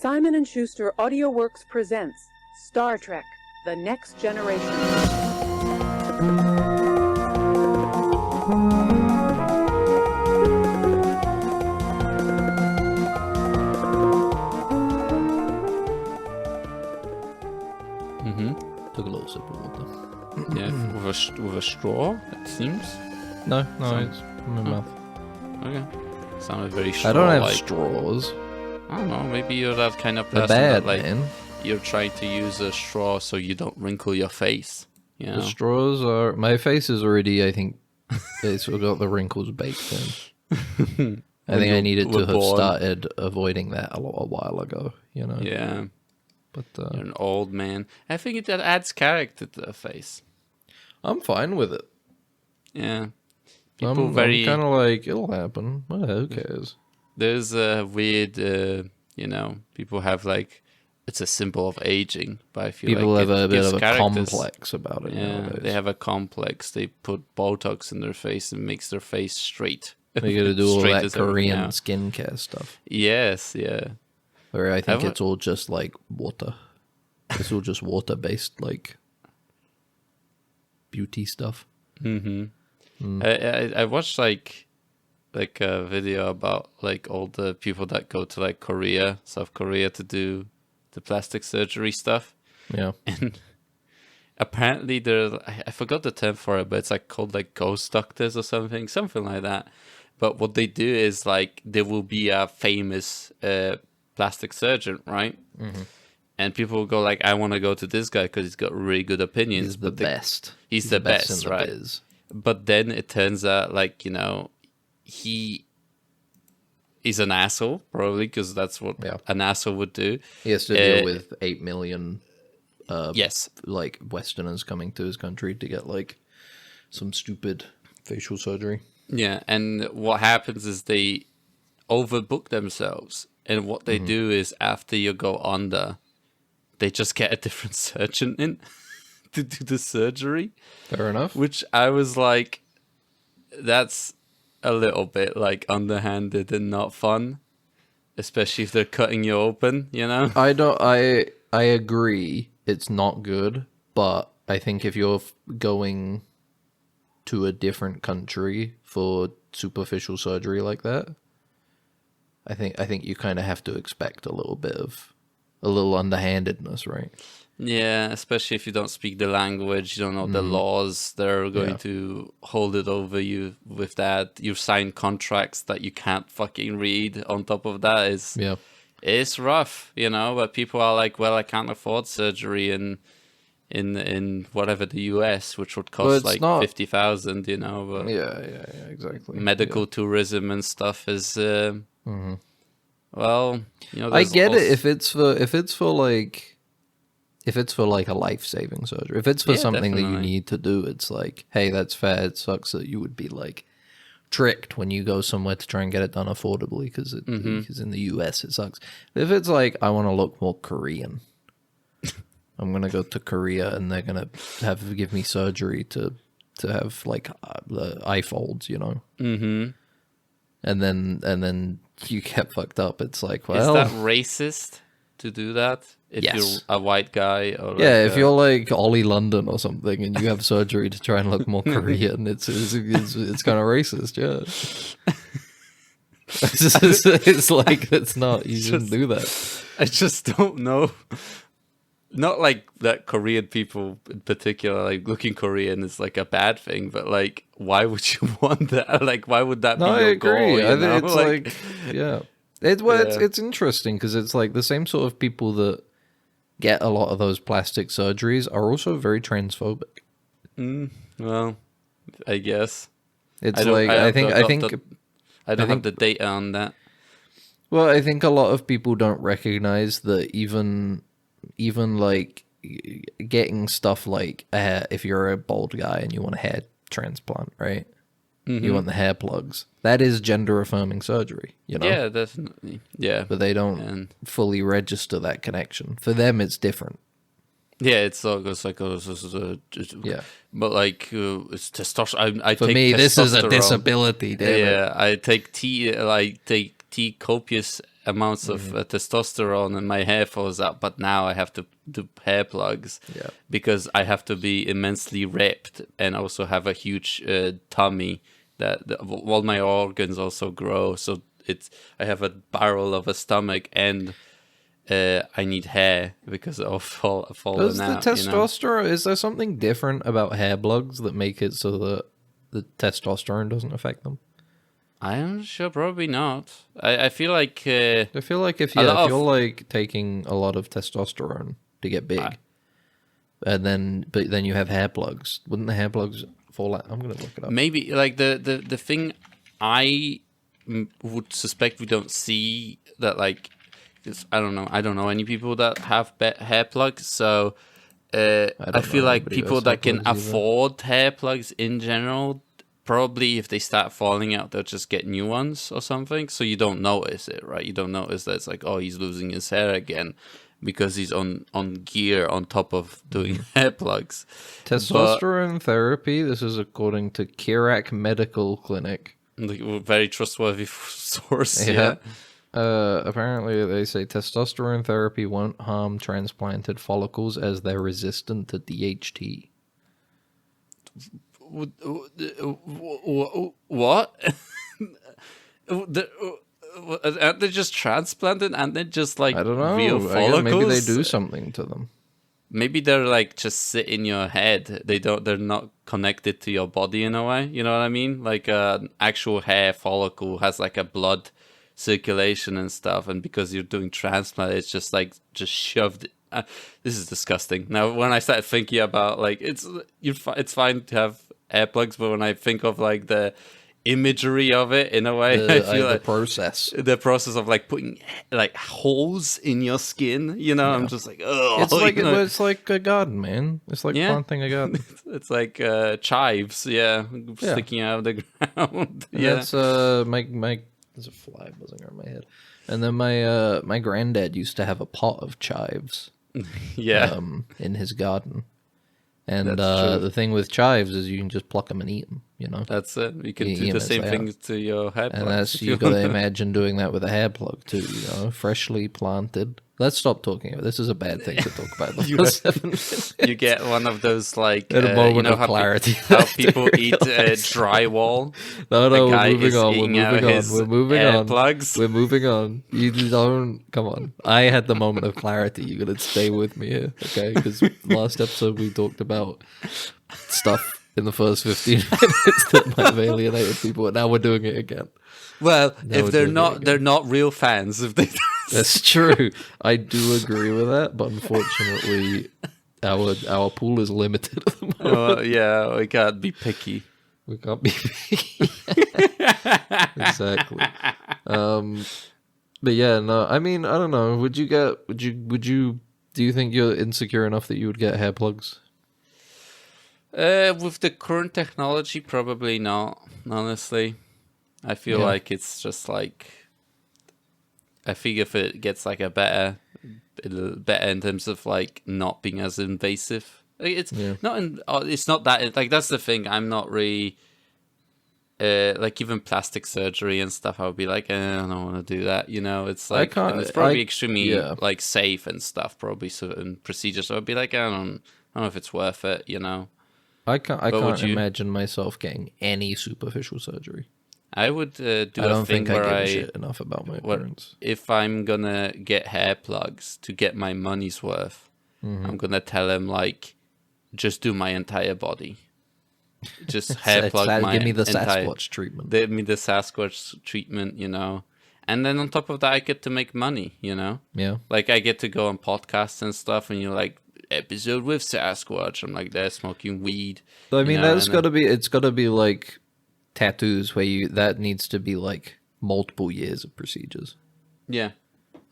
Simon & Schuster AudioWorks presents Star Trek: The Next Generation. Took a little sip of water. Yeah, with a straw, it seems. No, it's in my mouth. Okay. Sounded very straw. I don't have straws. I don't know, maybe you're that kind of They're person bad, that, like, man. you're trying to use a straw so you don't wrinkle your face. You know? The straws are... My face is already, I think, it's got the wrinkles baked in. I think I needed to have started avoiding that a while ago, you know? Yeah. But You're an old man. I think that adds character to the face. I'm fine with it. Yeah. I'm kind of like, it'll happen. Well, who cares? There's a weird, people have like, it's a symbol of aging, but I feel people like have a bit of a characters. complex about it. Yeah, nowadays. they have a complex. They put Botox in their face and makes their face straight. They got to do all Straight that as everything Korean else. skincare stuff. Yes, yeah. Where I think it's all just like water. It's all just water-based, like beauty stuff. Mm-hmm. I watched like a video about like all the people that go to like South Korea to do the plastic surgery stuff. Yeah. And apparently I forgot the term for it, but it's like called like ghost doctors or something like that. But what they do is like there will be a famous plastic surgeon, right? Mm-hmm. And people will go like, I want to go to this guy because he's got really good opinions. He's the best. He's the best, in right? the biz. But then it turns out, like, he is an asshole, probably, because that's what an asshole would do. He has to deal with 8 million yes, like Westerners coming to his country to get like some stupid facial surgery. Yeah, and what happens is they overbook themselves. And what they do is after you go under, they just get a different surgeon in to do the surgery. Fair enough. Which I was like, that's a little bit like underhanded and not fun, especially if they're cutting you open, you know? I agree it's not good, but I think if you're going to a different country for superficial surgery like that, I think you kind of have to expect a little underhandedness, right? Yeah, especially if you don't speak the language, you don't know the laws that are going to hold it over you with that. You've signed contracts that you can't fucking read on top of that. It's rough, but people are like, well, I can't afford surgery in whatever the US, which would cost like 50,000, but yeah, exactly. Medical tourism and stuff is well, I get it if it's for like a life-saving surgery. If it's for something that you need to do, it's like, hey, that's fair. It sucks that you would be like tricked when you go somewhere to try and get it done affordably because in the US it sucks. But if it's like, I want to look more Korean, I'm gonna go to Korea and they're gonna give me surgery to have like the eye folds, and then you get fucked up. It's like, well, is that racist to do that? If you're a white guy, or if you're like Ollie London or something, and you have surgery to try and look more Korean, it's kind of racist, yeah. it's like it's not. You shouldn't do that. I just don't know. Not like that Korean people in particular, like looking Korean is like a bad thing, but like, why would you want that? Like, why would that be your I agree. goal? I think it's like yeah. It's interesting because it's like the same sort of people that get a lot of those plastic surgeries are also very transphobic. Well, I guess it's I don't have the data on that. Well, I think a lot of people don't recognize that even like getting stuff like if you're a bald guy and you want a hair transplant, right? You want the hair plugs. That is gender-affirming surgery, Yeah, definitely. Yeah. But they don't fully register that connection. For them, it's different. Yeah, it's like yeah. But like it's testosterone. For me, this is a disability. Yeah, I take take copious amounts of testosterone and my hair falls out, but now I have to do hair plugs because I have to be immensely ripped and also have a huge tummy that all my organs also grow. So I have a barrel of a stomach and I need hair because of falling out. Does the testosterone, is there something different about hair plugs that make it so that the testosterone doesn't affect them? I'm sure, probably not. I feel like if you're like taking a lot of testosterone to get big, but then you have hair plugs, wouldn't the hair plugs fall out? I'm gonna look it up. Maybe like the thing I would suspect we don't see that, like, I don't know any people that have hair plugs, so I feel like people that can afford hair plugs in general, probably if they start falling out, they'll just get new ones or something. So you don't notice it, right? You don't notice that it's like, oh, he's losing his hair again because he's on gear on top of doing hair plugs. Testosterone therapy. This is according to Kirak Medical Clinic. Like, very trustworthy source. Yeah. Apparently, they say testosterone therapy won't harm transplanted follicles as they're resistant to DHT. What? Aren't they just transplanted? And they just like, I don't know. Real follicles? Maybe they do something to them. Maybe they're like just sit in your head. They're not connected to your body in a way. You know what I mean? Like an actual hair follicle has like a blood circulation and stuff, and because you're doing transplant, it's just shoved. This is disgusting. Now, when I started thinking about like it's fine to have hair plugs, but when I think of like the imagery of it, in a way, I feel like the process of like putting like holes in your skin. You know, I'm just like, oh, it's like a garden, man. It's like planting a garden. It's like chives, sticking out of the ground. That's my. There's a fly buzzing around my head. And then my granddad used to have a pot of chives. In his garden. And the thing with chives is you can just pluck them and eat them, you know? That's it. You can do the same thing to your hair plug. And you got to imagine doing that with a hair plug too, you know? Freshly planted. Let's stop talking about this. Is a bad thing to talk about. You get one of those like at a moment of clarity. How people eat drywall. No, we're moving on. Plugs. We're moving on. You don't come on. I had the moment of clarity. You gotta stay with me here, okay? Because last episode we talked about stuff in the first 15 minutes that might have alienated people, and now we're doing it again. Well, if they're not real fans. If they That's true. I do agree with that, but unfortunately, our pool is limited at the moment. We can't be picky. We can't be picky. Exactly. But yeah, no. I mean, I don't know. Would you? Do you think you're insecure enough that you would get hair plugs? With the current technology, probably not. Honestly, I feel like it's just like. I think if it gets like a better in terms of like not being as invasive. It's not that like that's the thing. I'm not really like even plastic surgery and stuff. I would be like, I don't want to do that. You know, it's like and it's probably extremely like safe and stuff. Probably certain procedures. So I'd be like, I don't know if it's worth it. You know, I can't imagine myself getting any superficial surgery. I would do I don't a thing think where I give a shit enough about my appearance. If I'm gonna get hair plugs to get my money's worth, I'm gonna tell him like, just do my entire body, just hair plug my give me the entire, Sasquatch treatment. Give me the Sasquatch treatment, you know. And then on top of that, I get to make money, you know. Yeah. Like I get to go on podcasts and stuff, and you're like, episode with Sasquatch. I'm like, they're smoking weed. So, I mean, it's got to be like tattoos where that needs to be like multiple years of procedures. Yeah.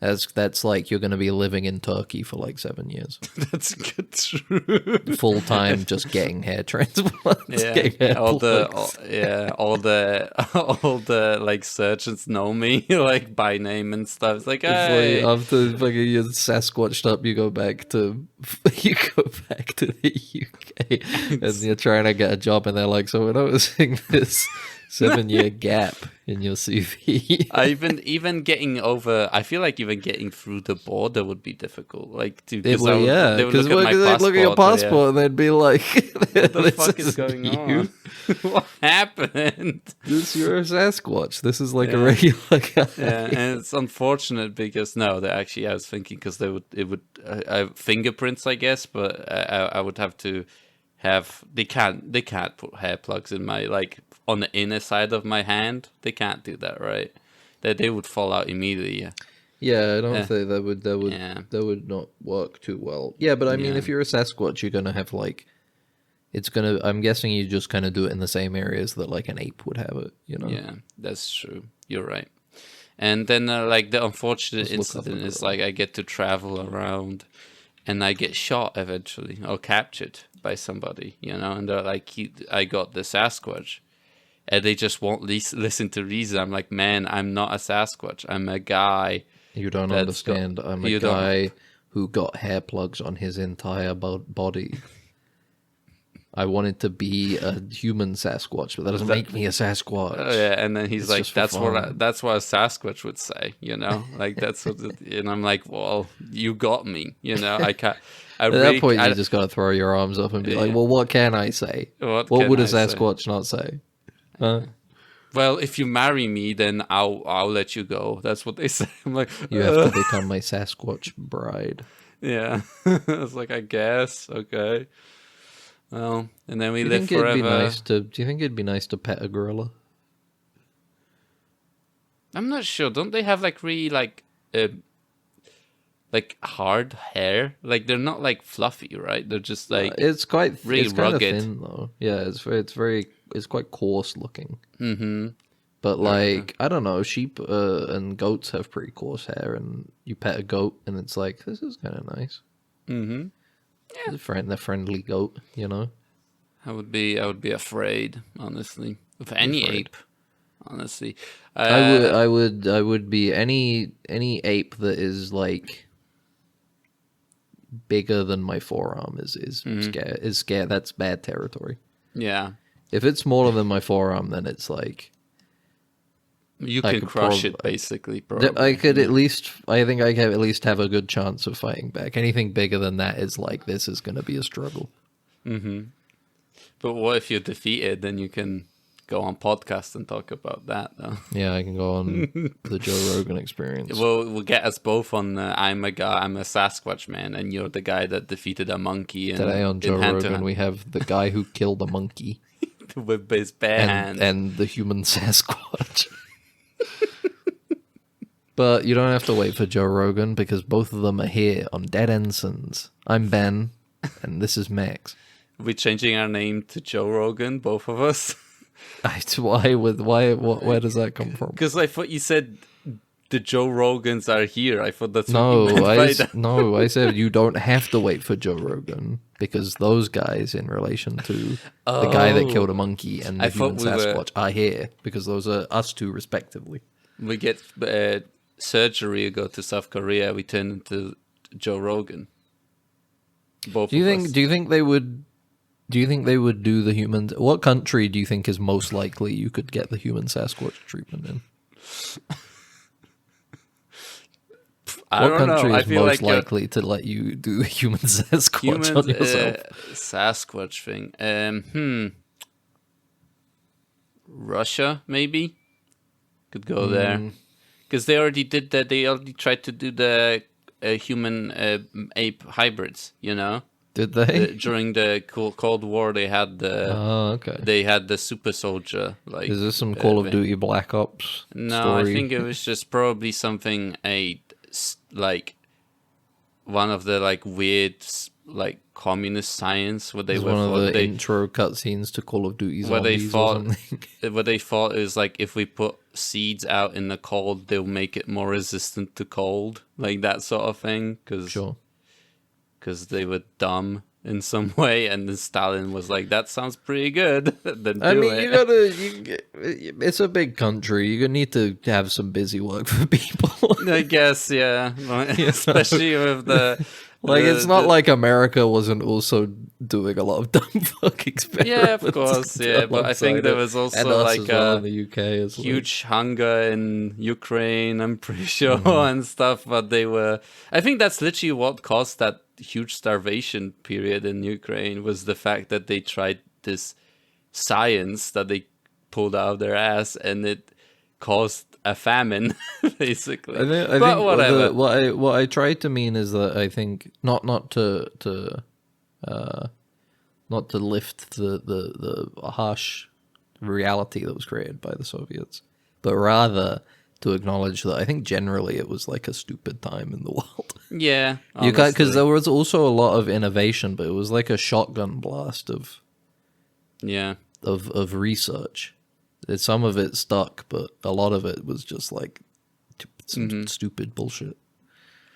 That's like you're going to be living in Turkey for like 7 years. That's good. True. Full time, just getting hair transplants. Yeah, all the like surgeons know me like by name and stuff. It's like, hey. Like after fucking you're Sasquatched up, you go back to the UK and you're trying to get a job, and they're like, so we're noticing this 7-year gap in your CV. even getting over. I feel like even getting through the border would be difficult. Like, It because would, yeah, they would because look at my they'd look at your passport and they'd be like, What the "This fuck is isn't going you. on? What happened? This you're a Sasquatch. This is like a regular guy." Yeah, and it's unfortunate because no, they actually. I was thinking because it would fingerprints, I guess, but I would have to have. They can't put hair plugs in my like on the inner side of my hand. They can't do that, right? They would fall out immediately. Yeah. Yeah, I don't think that would not work too well. Yeah, but I mean, if you're a Sasquatch, you're gonna have like, I'm guessing you just kind of do it in the same areas that like an ape would have it, you know? Yeah, that's true. You're right. And then like the unfortunate incident is like I get to travel around, and I get shot eventually or captured by somebody, you know, and they're like, I got the Sasquatch. And they just won't listen to reason. I'm like, man, I'm not a Sasquatch. I'm a guy. You don't understand. I'm a guy who got hair plugs on his entire body. I wanted to be a human Sasquatch, but that doesn't make me a Sasquatch. Oh yeah, and then he's like, that's what a Sasquatch would say, you know, like that's what. And I'm like, well, you got me, you know. I can't. At that point, you just got to throw your arms up and be like, well, what can I say? What would a Sasquatch not say? Well, if you marry me, then I'll let you go. That's what they say. I'm like, you have to become my Sasquatch bride. Yeah, I was like, I guess, okay. Well, and then we live forever. Do you think it'd be nice to pet a gorilla? I'm not sure. Don't they have like really like hard hair? Like they're not like fluffy, right? They're just like it's quite really rugged. Thin though. Yeah, it's quite coarse looking. Mm-hmm. But like I don't know, sheep and goats have pretty coarse hair, and you pet a goat, and it's like this is kind of nice. Mm-hmm. Yeah, the friendly goat, you know. I would be afraid, honestly, of any ape. Honestly, I would be any ape that is like bigger than my forearm is scared. That's bad territory. Yeah. If it's smaller than my forearm, then it's like you can crush it basically. Probably. I think I can at least have a good chance of fighting back. Anything bigger than that is like this is going to be a struggle. Mm-hmm. But what if you're defeated? Then you can go on podcast and talk about that, though. Yeah, I can go on the Joe Rogan Experience. Well, we'll get us both on. I'm a Sasquatch man, and you're the guy that defeated a monkey. Today on Joe Rogan, we have the guy who killed a monkey with his bare hands, and the human Sasquatch. But you don't have to wait for Joe Rogan because both of them are here on Dead Ensigns. I'm Ben, and this is Max. We're changing our name to Joe Rogan, both of us. Where does that come from? Because I thought you said the Joe Rogans are here. I thought that's what you meant by that. No, I said you don't have to wait for Joe Rogan because those guys, in relation to the guy that killed a monkey and the human Sasquatch, are here because those are us two respectively. We get surgery, go to South Korea, we turn into Joe Rogan. Both. Do you think they would do the human? What country do you think is most likely you could get the human Sasquatch treatment in? What country is most likely to let you do the human Sasquatch on yourself? Sasquatch thing. Russia, maybe? Could go there. Because they already did that. They already tried to do the human ape hybrids, you know? Did they? During the Cold War, they had they had the super soldier. Like, is this some Call of Duty Black Ops? No, story? I think it was just probably something like one of the like weird like communist science where they were one of the intro cutscenes to Call of Duty Zombies where they thought is like if we put seeds out in the cold, they'll make it more resistant to cold, like that sort of thing. Because they were dumb in some way, and then Stalin was like, "That sounds pretty good." Then it's a big country. You need to have some busy work for people. I guess, yeah. Especially with the it's not like America wasn't also doing a lot of dumb fuck experiments. Yeah, of course, yeah. But I think there was also like in the UK as huge hunger in Ukraine, I'm pretty sure, and stuff. But I think that's literally what caused that huge starvation period in Ukraine, was the fact that they tried this science that they pulled out of their ass, and it caused a famine, basically. I but think whatever. What I tried to mean is that I think not to lift the harsh reality that was created by the Soviets, but rather to acknowledge that I think generally it was like a stupid time in the world. Yeah, You can't, because there was also a lot of innovation, but it was like a shotgun blast of research. Some of it stuck, but a lot of it was just like some stupid bullshit.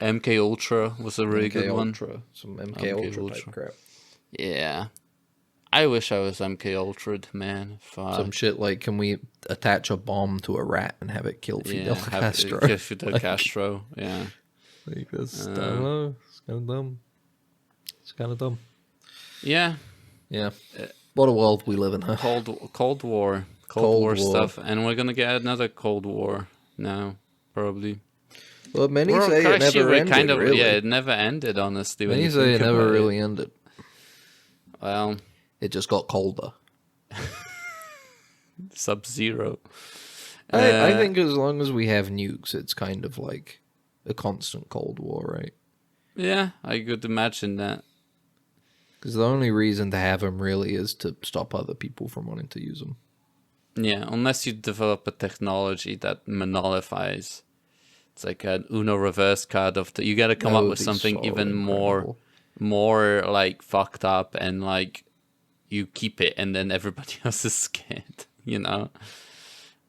MK Ultra was a really good one. Some MK Ultra type crap. Yeah. I wish I was MK Ultra'd, man. Some shit like, can we attach a bomb to a rat and have it kill Fidel Castro? Fidel Castro, yeah. Like, that's, I don't know. It's kind of dumb. It's kind of dumb. Yeah. Yeah. What a world we live in, huh? Cold War. Cold War stuff. And we're going to get another Cold War now, probably. Well, many say it never ended, really. Yeah, it never ended, honestly. Many say it never really ended. Well, it just got colder. Sub-Zero. I think as long as we have nukes, it's kind of like a constant Cold War, right? Yeah, I could imagine that. Because the only reason to have them really is to stop other people from wanting to use them. Yeah, unless you develop a technology that monopolizes. It's like an Uno reverse card of you got to come up with something even more like fucked up, and like you keep it, and then everybody else is scared. You know.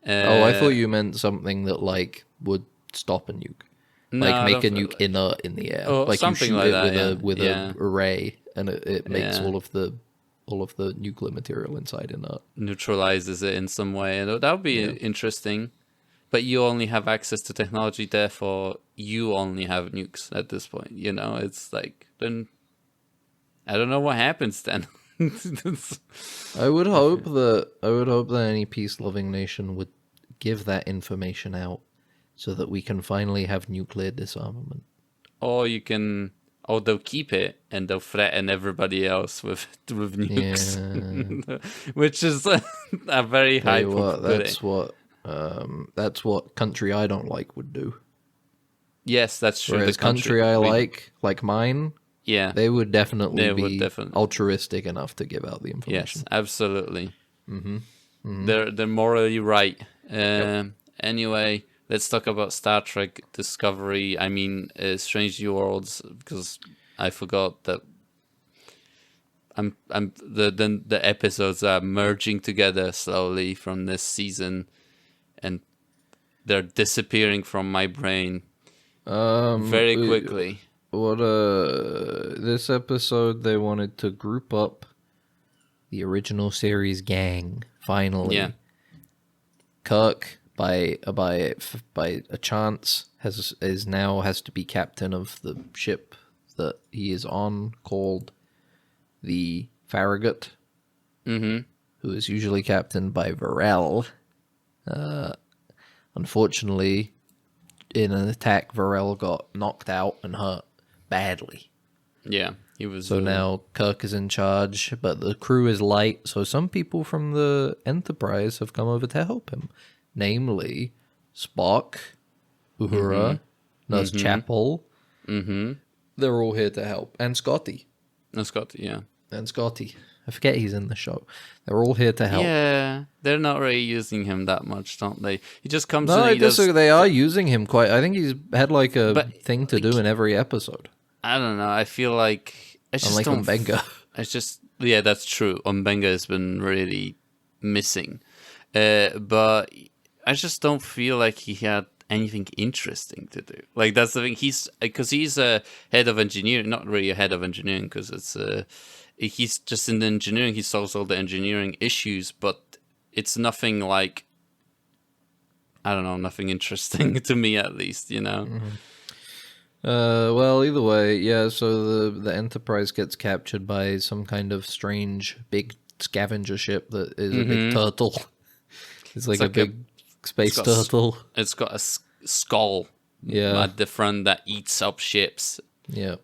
I thought you meant something that like would stop a nuke, like make a nuke inert in the air, like you shoot like it with a array, and it makes all of the nuclear material inside inert, neutralizes it in some way, and that would be interesting. But you only have access to technology, therefore you only have nukes at this point. You know, it's like, then I don't know what happens then. I would hope that any peace-loving nation would give that information out so that we can finally have nuclear disarmament. Or they'll keep it and they'll threaten everybody else with nukes, which is a very high probability. That's what country I don't like would do. Yes, that's true. Whereas country I like mine, they would definitely be altruistic enough to give out the information. Yes, absolutely. They're morally right. Anyway, let's talk about Star Trek Discovery. I mean, Strange New Worlds, because I forgot that the episodes are merging together slowly from this season, and they're disappearing from my brain very quickly. This episode they wanted to group up the original series gang finally. Yeah. Kirk by a chance has to be captain of the ship that he is on, called the Farragut, who is usually captained by Varel. Unfortunately, in an attack, Varel got knocked out and hurt badly. Yeah, he was. So now Kirk is in charge, but the crew is light. So some people from the Enterprise have come over to help him, namely Spock, Uhura, Nurse Chapel. They're all here to help, and Scotty. And Scotty. I forget he's in the show. They're all here to help. Yeah, they're not really using him that much, don't they? He just comes. No, they are using him quite. I think he's had like a thing to do in every episode. I don't know. I feel like I just don't. Mbenga. That's true. Mbenga has been really missing, but I just don't feel like he had anything interesting to do. Like, that's the thing. He's a head of engineering, not really a head of engineering, because it's he's just in the engineering. He solves all the engineering issues, but it's nothing like, I don't know, nothing interesting to me, at least, you know. Well, either way, yeah. So the Enterprise gets captured by some kind of strange big scavenger ship that is a big turtle. It's like a big space turtle. It's got a skull at the front that eats up ships. Yeah.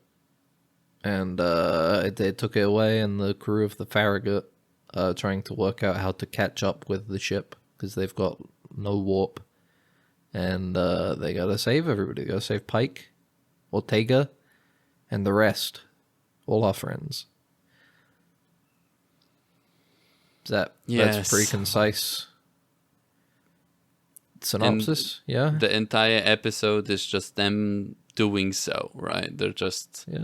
And they took it away, and the crew of the Farragut are trying to work out how to catch up with the ship because they've got no warp. And they gotta save everybody. They gotta save Pike, Ortega, and the rest. All our friends. That's pretty concise synopsis, yeah? The entire episode is just them doing so, right? They're just... Yeah,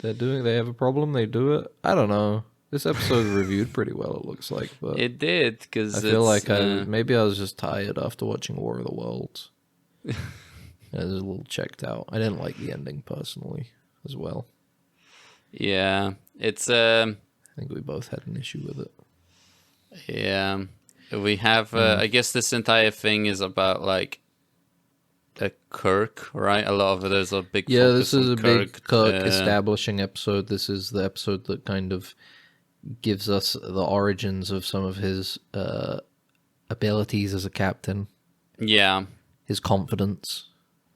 they have a problem, they do it. I don't know. This episode reviewed pretty well, it looks like. But it did, because I feel like maybe I was just tired after watching War of the Worlds. I was a little checked out. I didn't like the ending, personally, as well. Yeah, it's... I think we both had an issue with it. Yeah, we have... I guess this entire thing is about, like, a Kirk, right? A lot of it is a big this is a Kirk. big Kirk establishing episode. This is the episode that kind of gives us the origins of some of his abilities as a captain. Yeah. His confidence.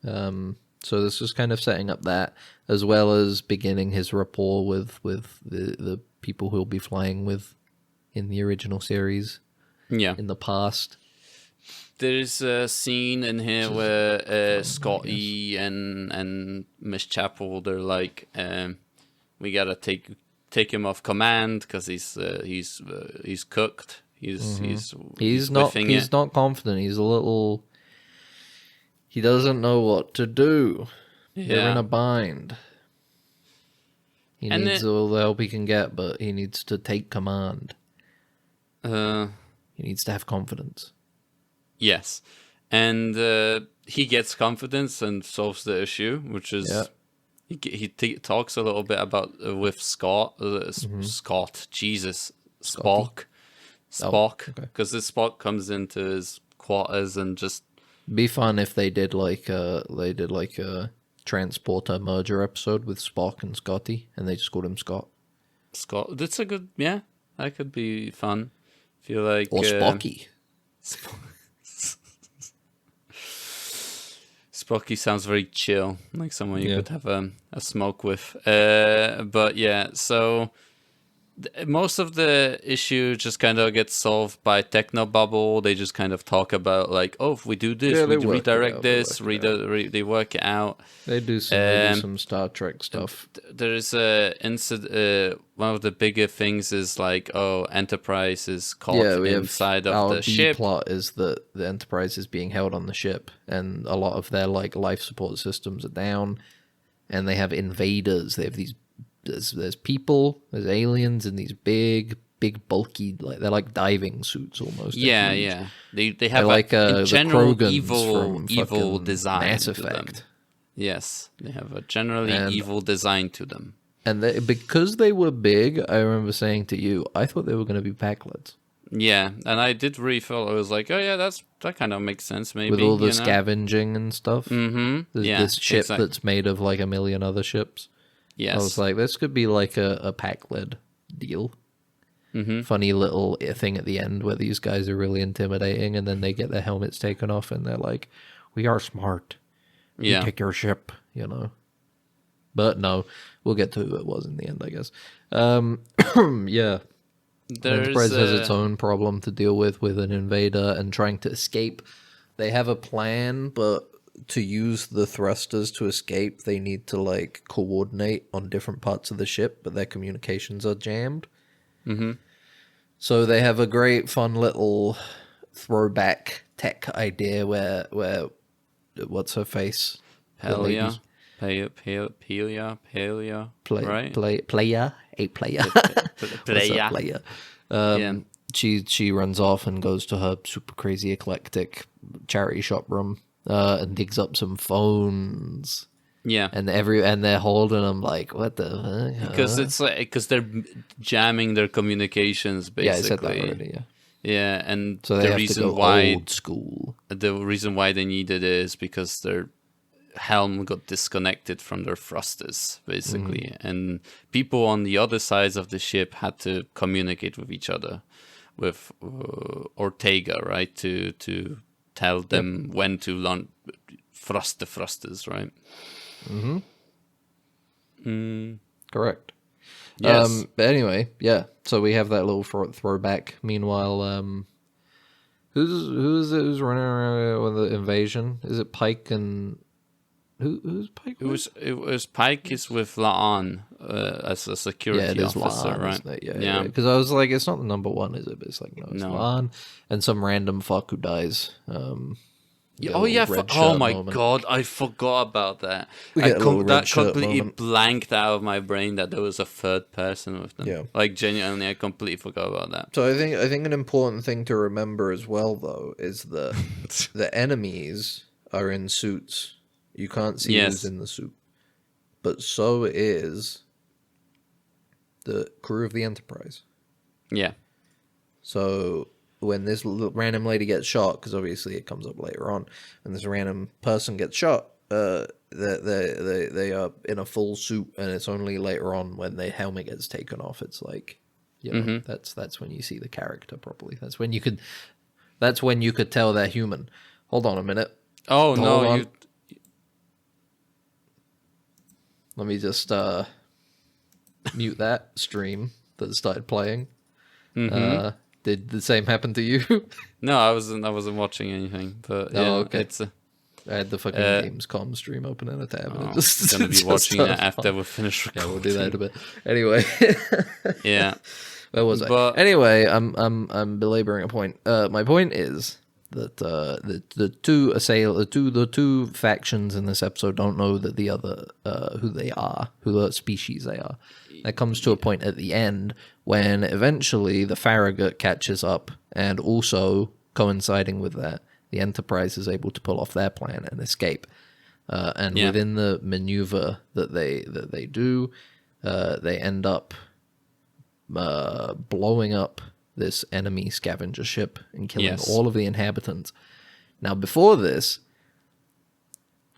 So this is kind of setting up that, as well as beginning his rapport with the people who'll be flying with in the original series. Yeah. In the past. There's a scene in here where Scotty and Miss Chapel, they're like, we gotta take him off command because he's cooked. He's not confident. He's a little. He doesn't know what to do. They're in a bind. He needs all the help he can get, but he needs to take command. He needs to have confidence. Yes. And he gets confidence and solves the issue, which is... Yeah. He talks a little bit about with Scott. Scott. Jesus. Spock. Spock. Because this Spock comes into his quarters and just... Be fun if they did like a transporter merger episode with Spock and Scotty, and they just called him Scott. Scott. That's a good... Yeah. That could be fun. Feel like... Or Spocky. Spocky sounds very chill, like someone you could have a smoke with. But yeah, so most of the issue just kind of gets solved by Technobubble. They just kind of talk about like, oh, if we do this, we redirect this, they work it out. They do some Star Trek stuff. There is a incident. One of the bigger things is like, oh, Enterprise is caught inside of the ship. The plot is that the Enterprise is being held on the ship, and a lot of their like life support systems are down, and they have invaders. They have these. There's people, there's aliens, and these big bulky, like they're like diving suits almost. Yeah. They have like a general the evil design. Mass Effect. To them. Yes, they have a generally evil design to them. And because they were big, I remember saying to you, I thought they were going to be Pakleds. Yeah, and I did really feel, I was like, oh yeah, that kind of makes sense, maybe. With all the scavenging and stuff. Mm-hmm. This ship that's made of like a million other ships. Yes. I was like, this could be like a Pakled deal. Mm-hmm. Funny little thing at the end where these guys are really intimidating, and then they get their helmets taken off, and they're like, we are smart. We take your ship, you know. But no, we'll get to who it was in the end, I guess. Yeah. Enterprise has its own problem to deal with an invader and trying to escape. They have a plan, but to use the thrusters to escape, they need to like coordinate on different parts of the ship, but their communications are jammed. Mm-hmm. So they have a great fun little throwback tech idea where what's her face? Pelia, right? Player. She runs off and goes to her super crazy eclectic charity shop room and digs up some phones. Yeah, and they're holding them like, what the heck? Because they're jamming their communications basically. Yeah, I said that already. Yeah, and so they have to go old school. The reason why they need it is because they're helm got disconnected from their thrusters, basically, and people on the other sides of the ship had to communicate with each other, with Ortega, right, to tell them when to thrust the thrusters, right? Correct. Yes. But anyway, yeah. So we have that little throwback. Meanwhile, who's running around with the invasion? Is it Pike and who's Pike? It was Pike is with La'an as a security officer, La'an, right? isn't it? Yeah. Because I was like, it's not the number one, is it? But it's like, no, it's La'an and some random fuck who dies. Oh yeah! Oh my god! I forgot about that. That completely blanked out of my brain that there was a third person with them. Yeah, like genuinely, I completely forgot about that. So I think an important thing to remember as well, though, is that the enemies are in suits. You can't see who's in the suit, but so is the crew of the Enterprise. Yeah. So when this random lady gets shot, because obviously it comes up later on, and this random person gets shot, they are in a full suit, and it's only later on when their helmet gets taken off. It's like, you know, that's when you see the character properly. That's when you could tell they're human. Hold on a minute. Oh no! Let me just mute that stream that started playing. Did the same happen to you? No, I wasn't watching anything. But yeah, okay. I had the fucking Gamescom stream open in a tab. I'm gonna be watching it after we're finished recording. Yeah, we'll do that in a bit. Anyway. Yeah. Where was I? Anyway, I'm belaboring a point. My point is that the two factions in this episode don't know that the other who the species they are. That comes to a point at the end when eventually the Farragut catches up, and also coinciding with that, the Enterprise is able to pull off their plan and escape. Within the maneuver that they do, they end up blowing up this enemy scavenger ship and killing all of the inhabitants. Now, before this,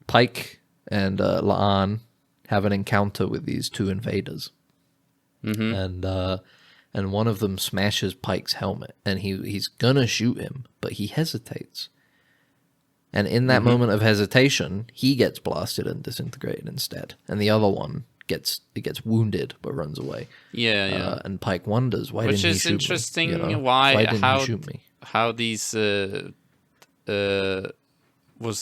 Pike and La'an have an encounter with these two invaders. And one of them smashes Pike's helmet, and he's gonna shoot him, but he hesitates. And in that moment of hesitation, he gets blasted and disintegrated instead, and the other one gets wounded but runs away. And Pike wonders, why didn't he shoot me? Which is interesting. You know? Why didn't he shoot me? How these was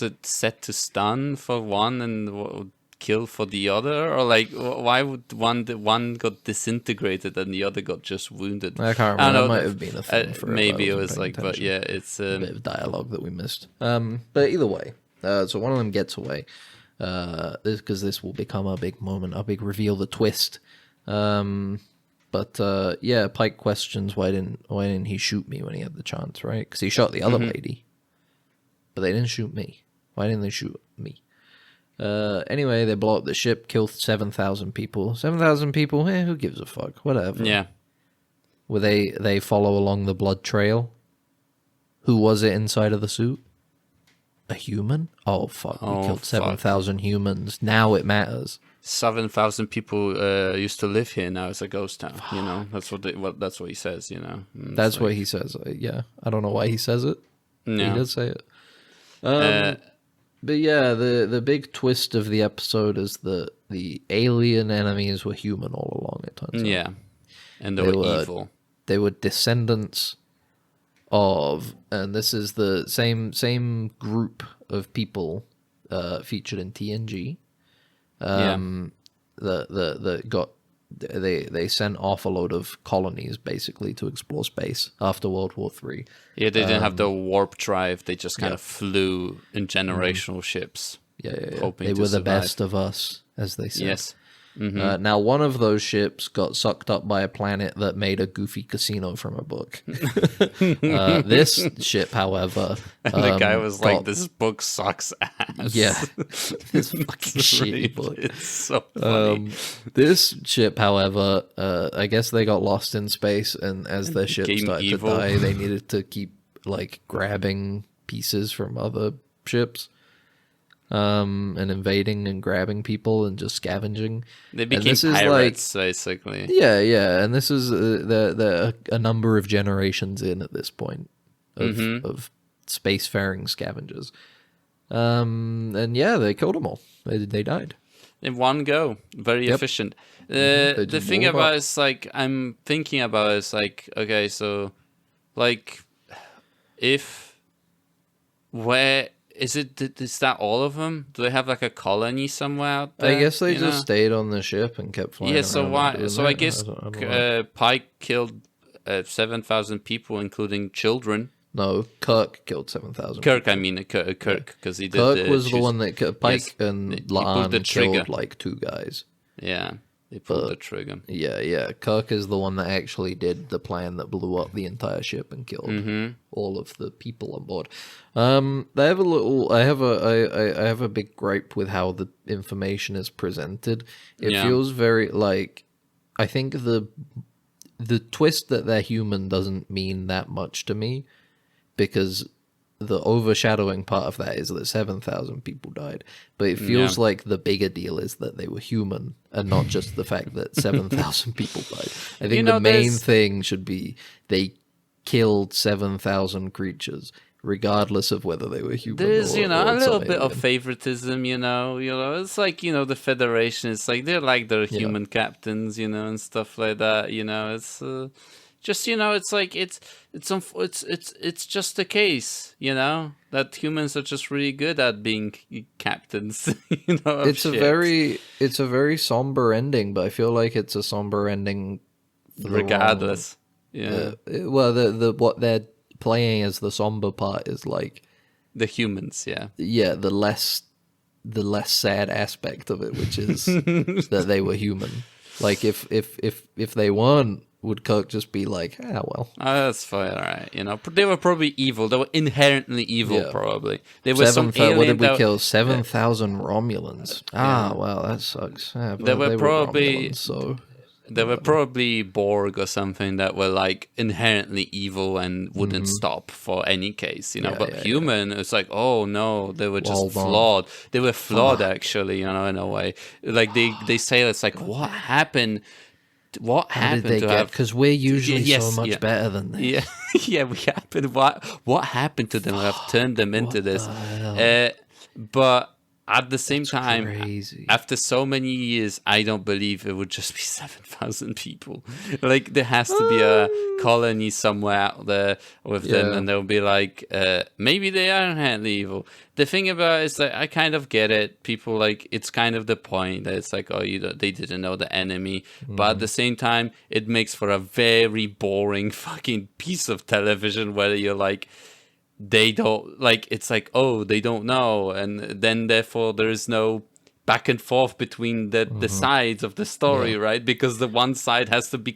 it set to stun for one and kill for the other, or like why would one got disintegrated and the other got just wounded? I can't remember. That might have been a thing for maybe it was like, but yeah, it's a bit of dialogue that we missed. But either way, so one of them gets away. Because this will become a big moment, a big reveal, the twist. But Pike questions why didn't he shoot me when he had the chance, right? Because he shot the other lady, but they didn't shoot me. Why didn't they shoot me? Anyway, they blow up the ship, kill 7,000 people. 7,000 people, who gives a fuck? Whatever. Yeah. Were they follow along the blood trail? Who was it inside of the suit? A human? Oh, fuck. We killed 7,000 humans. Now it matters. 7,000 people used to live here. Now it's a ghost town. You know, that's that's what he says, you know. That's what he says. Yeah. I don't know why he says it. No. He does say it. But yeah, the big twist of the episode is that the alien enemies were human all along, it turns out. Yeah. And they were evil. They were descendants of, and this is the same group of people featured in TNG. They sent off a load of colonies basically to explore space after World War III. Yeah, they didn't have the warp drive. They just kind of flew in generational ships. Yeah. They were the best of us, as they said. Yes. Now, one of those ships got sucked up by a planet that made a goofy casino from a book. This ship, however... And the guy was like, this book sucks ass. Yeah. This fucking shitty book. It's so funny. This ship, however, I guess they got lost in space, and as their ship started to die, they needed to keep, like, grabbing pieces from other ships. and invading and grabbing people and just scavenging. They And became this is pirates, basically. yeah, and this is a number of generations in at this point of spacefaring scavengers. And yeah, they killed them all. They died. In one go. Very efficient. They The just thing blew 'em about up. it is, like, I'm thinking about it, is like, okay, so, like, if, where, is that all of them? Do they have, like, a colony somewhere out there? I guess they you just know? stayed on the ship and kept flying Yeah, so around and why, doing so I that. guess I don't know. Pike killed 7,000 people, including children. No, Kirk killed 7,000. Kirk, I mean, Kirk, because he did Kirk was the choose- one that Pike Yes, and he pulled Laan the trigger. killed like 2 guys. Yeah, they pulled the trigger. Yeah. Kirk is the one that actually did the plan that blew up the entire ship and killed all of the people on board. They have a little. I have a big gripe with how the information is presented. It feels very like. I think the twist that they're human doesn't mean that much to me, because the overshadowing part of that is that 7,000 people died. But it feels like the bigger deal is that they were human and not just the fact that 7,000 people died. I think the main thing should be they killed 7,000 creatures, regardless of whether they were human There's, or a little some bit of alien. favoritism, it's like, the Federation, it's like, they're like their human captains, and stuff like that, it's, just, it's like, it's just the case, that humans are just really good at being captains, of It's ships. a very somber ending, but I feel like it's a somber ending for the Regardless. Yeah. well, the what they're playing as the somber part is like The humans, yeah. the less sad aspect of it, which is that they were human. Like if they weren't, would Kirk just be like, well, That's fine, all right. They were probably evil. They were inherently evil, Yeah. probably. They were some alien. what did we that- kill? 7,000 Romulans. Well, that sucks. Yeah, but They were probably- Romulans, so They were probably Borg or something that were like inherently evil and wouldn't stop for any case, But human, it's like, oh no, they were just Hold on. flawed. They were flawed, actually, in a way. Like they say, it's like, what happened? What how did happened they to get? have? Because we're usually Yes, so much yeah. better than they. Yeah, yeah. We happened. What happened to them? I've turned them into this. But at the same time, crazy. after so many years, I don't believe it would just be 7,000 people. Like there has to be a colony somewhere out there with them, and they'll be like, maybe they are inherently evil. The thing about it is that I kind of get it. People like, it's kind of the point that it's like, oh, they didn't know the enemy, but at the same time, it makes for a very boring fucking piece of television where you're like, they don't, like, it's like, oh, they don't know, and then therefore there is no back and forth between the sides of the story, right? Because the one side has to be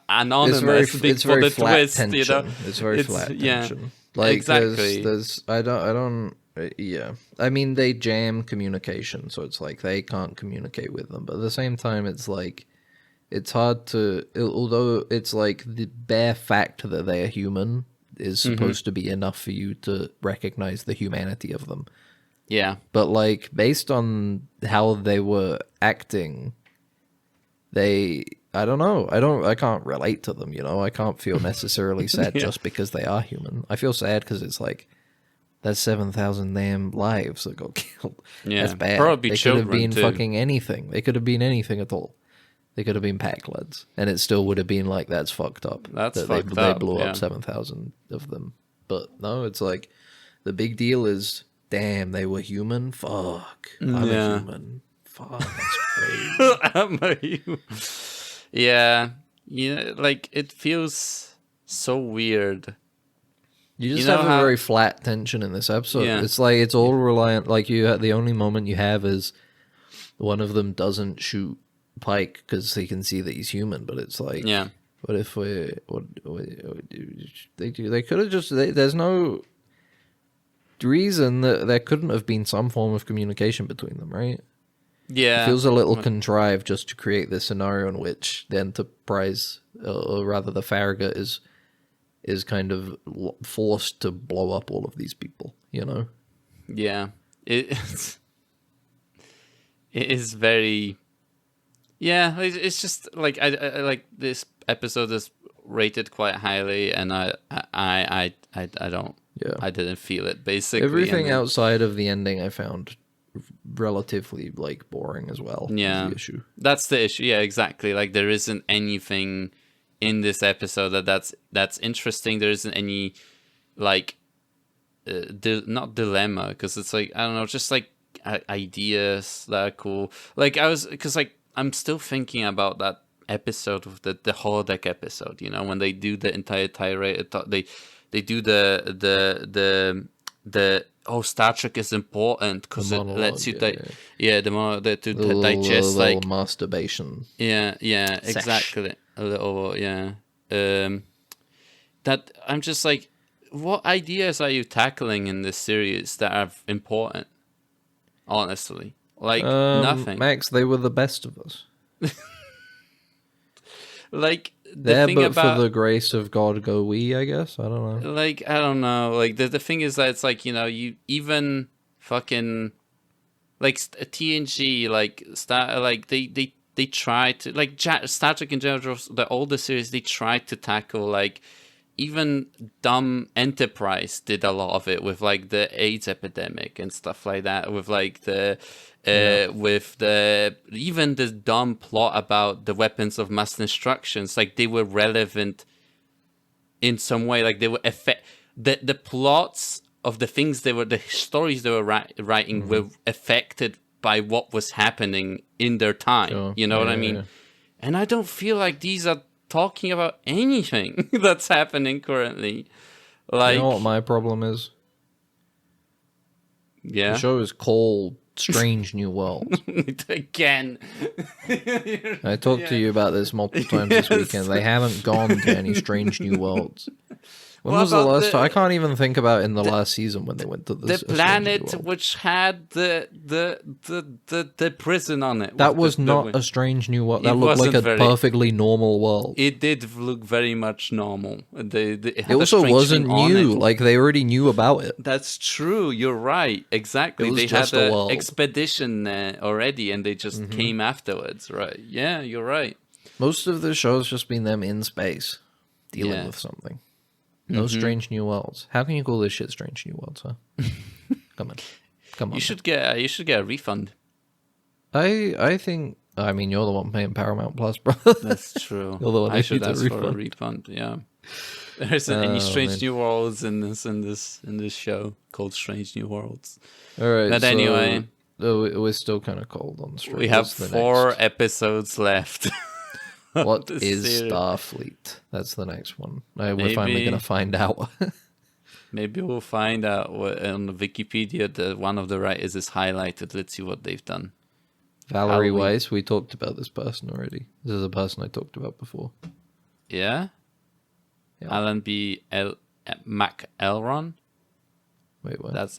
anonymous for the flat twist, tension. It's very flat tension. Like exactly. there's I don't yeah. I mean, they jam communication, so it's like they can't communicate with them. But at the same time, it's like it's hard to, although it's like the bare fact that they are human is supposed to be enough for you to recognize the humanity of them. Yeah. But like based on how they were acting, I don't know. I can't relate to them, I can't feel necessarily sad just because they are human. I feel sad because it's like that's 7,000 damn lives that got killed. Yeah. That's bad. Probably They could have children, been too. fucking anything. They could have been anything at all. They could have been pack lads, and it still would have been like, that's fucked up. That's that fucked they up, blew yeah. up 7,000 of them. But no, it's like the big deal is, damn, they were human. Fuck, I'm a human. Fuck, that's crazy. I'm a human. Yeah, like it feels so weird. You just know have how- a very flat tension in this episode. Yeah. It's like it's all reliant. Like the only moment you have is one of them doesn't shoot Pike because they can see that he's human. But it's like, Yeah. what if they could have just? There's no reason that there couldn't have been some form of communication between them, right? Yeah. It feels a little contrived just to create this scenario in which the Enterprise, or rather the Farragut, is kind of forced to blow up all of these people, Yeah. it is very, yeah. It's just like I like this episode is rated quite highly, and I don't. Yeah. I didn't feel it, basically. Everything outside of the ending I found relatively, like, boring as well. Yeah. Was the issue. That's the issue. Yeah, exactly. Like, there isn't anything in this episode that's interesting. There isn't any, like, not dilemma, because it's like, I don't know, just, like, ideas that are cool. Like, because, like, I'm still thinking about that episode of the holodeck episode, you know, when they do the entire tirade, they do the Star Trek is important because it lets you the monologue to digest, little like masturbation. Yeah, exactly. A little, that I'm just like, what ideas are you tackling in this series that are important? Honestly, like nothing. Max, they were the best of us. Like, there, thing but about, for the grace of God go we, I guess. I don't know. Like, I don't know. Like, the thing is that it's like, you know, you even fucking, like, TNG, like, they try to, like, Star Trek in general, the older series, they tried to tackle, like, even dumb Enterprise did a lot of it with, like, the AIDS epidemic and stuff like that, with, like, with even the dumb plot about the weapons of mass destructions. Like, they were relevant in some way. Like, they were the plots of the things the stories they were writing were affected by what was happening in their time. Sure. You know what I mean? And I don't feel like these are talking about anything that's happening currently. Like, you know what my problem is? Yeah. The show is called Strange New Worlds. Again. I talked to you about this multiple times this weekend. They haven't gone to any Strange New Worlds. When was the last time? I can't even think about in the last season when they went to the planet which had the prison on it. That was not a strange new world. That looked like a perfectly normal world. It did look very much normal. It also wasn't new. Like, they already knew about it. That's true. You're right. Exactly. They had an expedition there already, and they just came afterwards. Right? Yeah, you're right. Most of the show's just been them in space dealing with something. No Strange New Worlds. How can you call this shit Strange New Worlds, huh? Come on. You should get a refund. I think. I mean, you're the one paying Paramount Plus, bro. That's true. You're the one I should ask for a refund. Yeah. There isn't any Strange New Worlds in this show called Strange New Worlds. All right. But anyway, we're still kind of cold on the street. We have 4 episodes left. What is Starfleet? That's the next one. We're finally going to find out. Maybe we'll find out on Wikipedia. One of the writers is highlighted. Let's see what they've done. Valerie Weiss. We talked about this person already. This is a person I talked about before. Yeah? Alan B. McElron? Wait, what? That's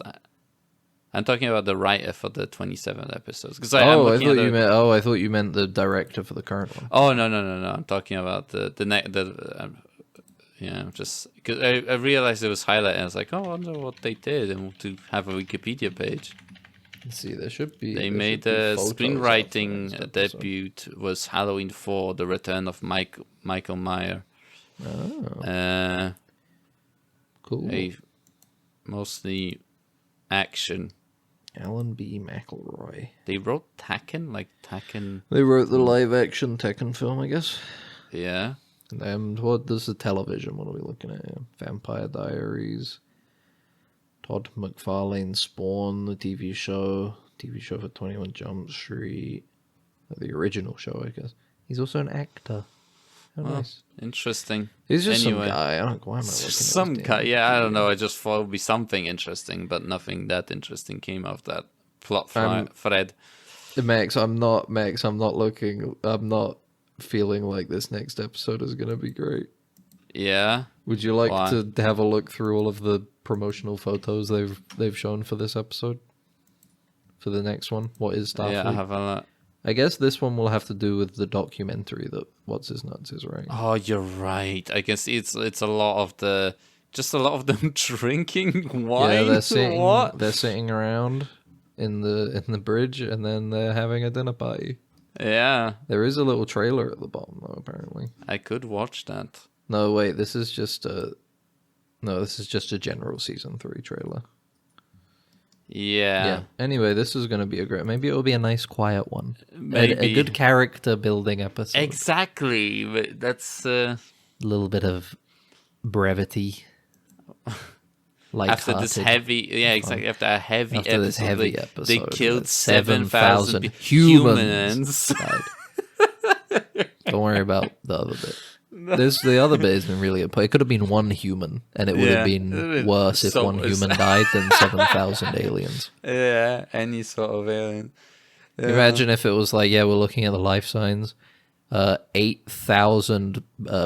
I'm talking about the writer for the 27 episodes. I thought you meant the director for the current one. Oh, no. I'm talking about just because I realized it was highlighted. And I was like, oh, I wonder what they did, and to have a Wikipedia page. Let's see, there should be. They made a screenwriting debut was Halloween 4: The Return of Michael Meyer. Oh. Cool. Mostly action. Alan B. McElroy. They wrote Tekken, They wrote the live-action Tekken film, I guess. Yeah. And what does the television? What are we looking at here? Vampire Diaries. Todd McFarlane's Spawn, the TV show for 21 Jump Street. The original show, I guess. He's also an actor. How nice. Interesting. He's just some guy. I don't know. Why am I looking at some guy? Yeah, I don't know. I just thought it would be something interesting, but nothing that interesting came of that plot thread. Max, I'm not looking. I'm not feeling like this next episode is going to be great. Yeah. Would you like to have a look through all of the promotional photos they've shown for this episode? For the next one, what is Starfleet? Yeah, I have a lot. I guess this one will have to do with the documentary that What's His Nuts is, right? Oh, you're right. I guess it's a lot of them drinking wine. Yeah, they're sitting around. in the bridge, and then they're having a dinner party. Yeah. There is a little trailer at the bottom, though. Apparently, I could watch that. no, wait. This is just a general season 3 trailer. Yeah. Anyway, this is going to be a great. Maybe it will be a nice, quiet one. Maybe. A good character building episode. Exactly. But that's A little bit of brevity. after this heavy, exactly. After a heavy After episode, this heavy episode, they killed 7,000 humans. died. Don't worry about the other bit. The other bit isn't really a point. It could have been one human, and it would have been worse if one human died than 7,000 aliens. Yeah, any sort of alien. Yeah. Imagine if it was like, we're looking at the life signs. 8,000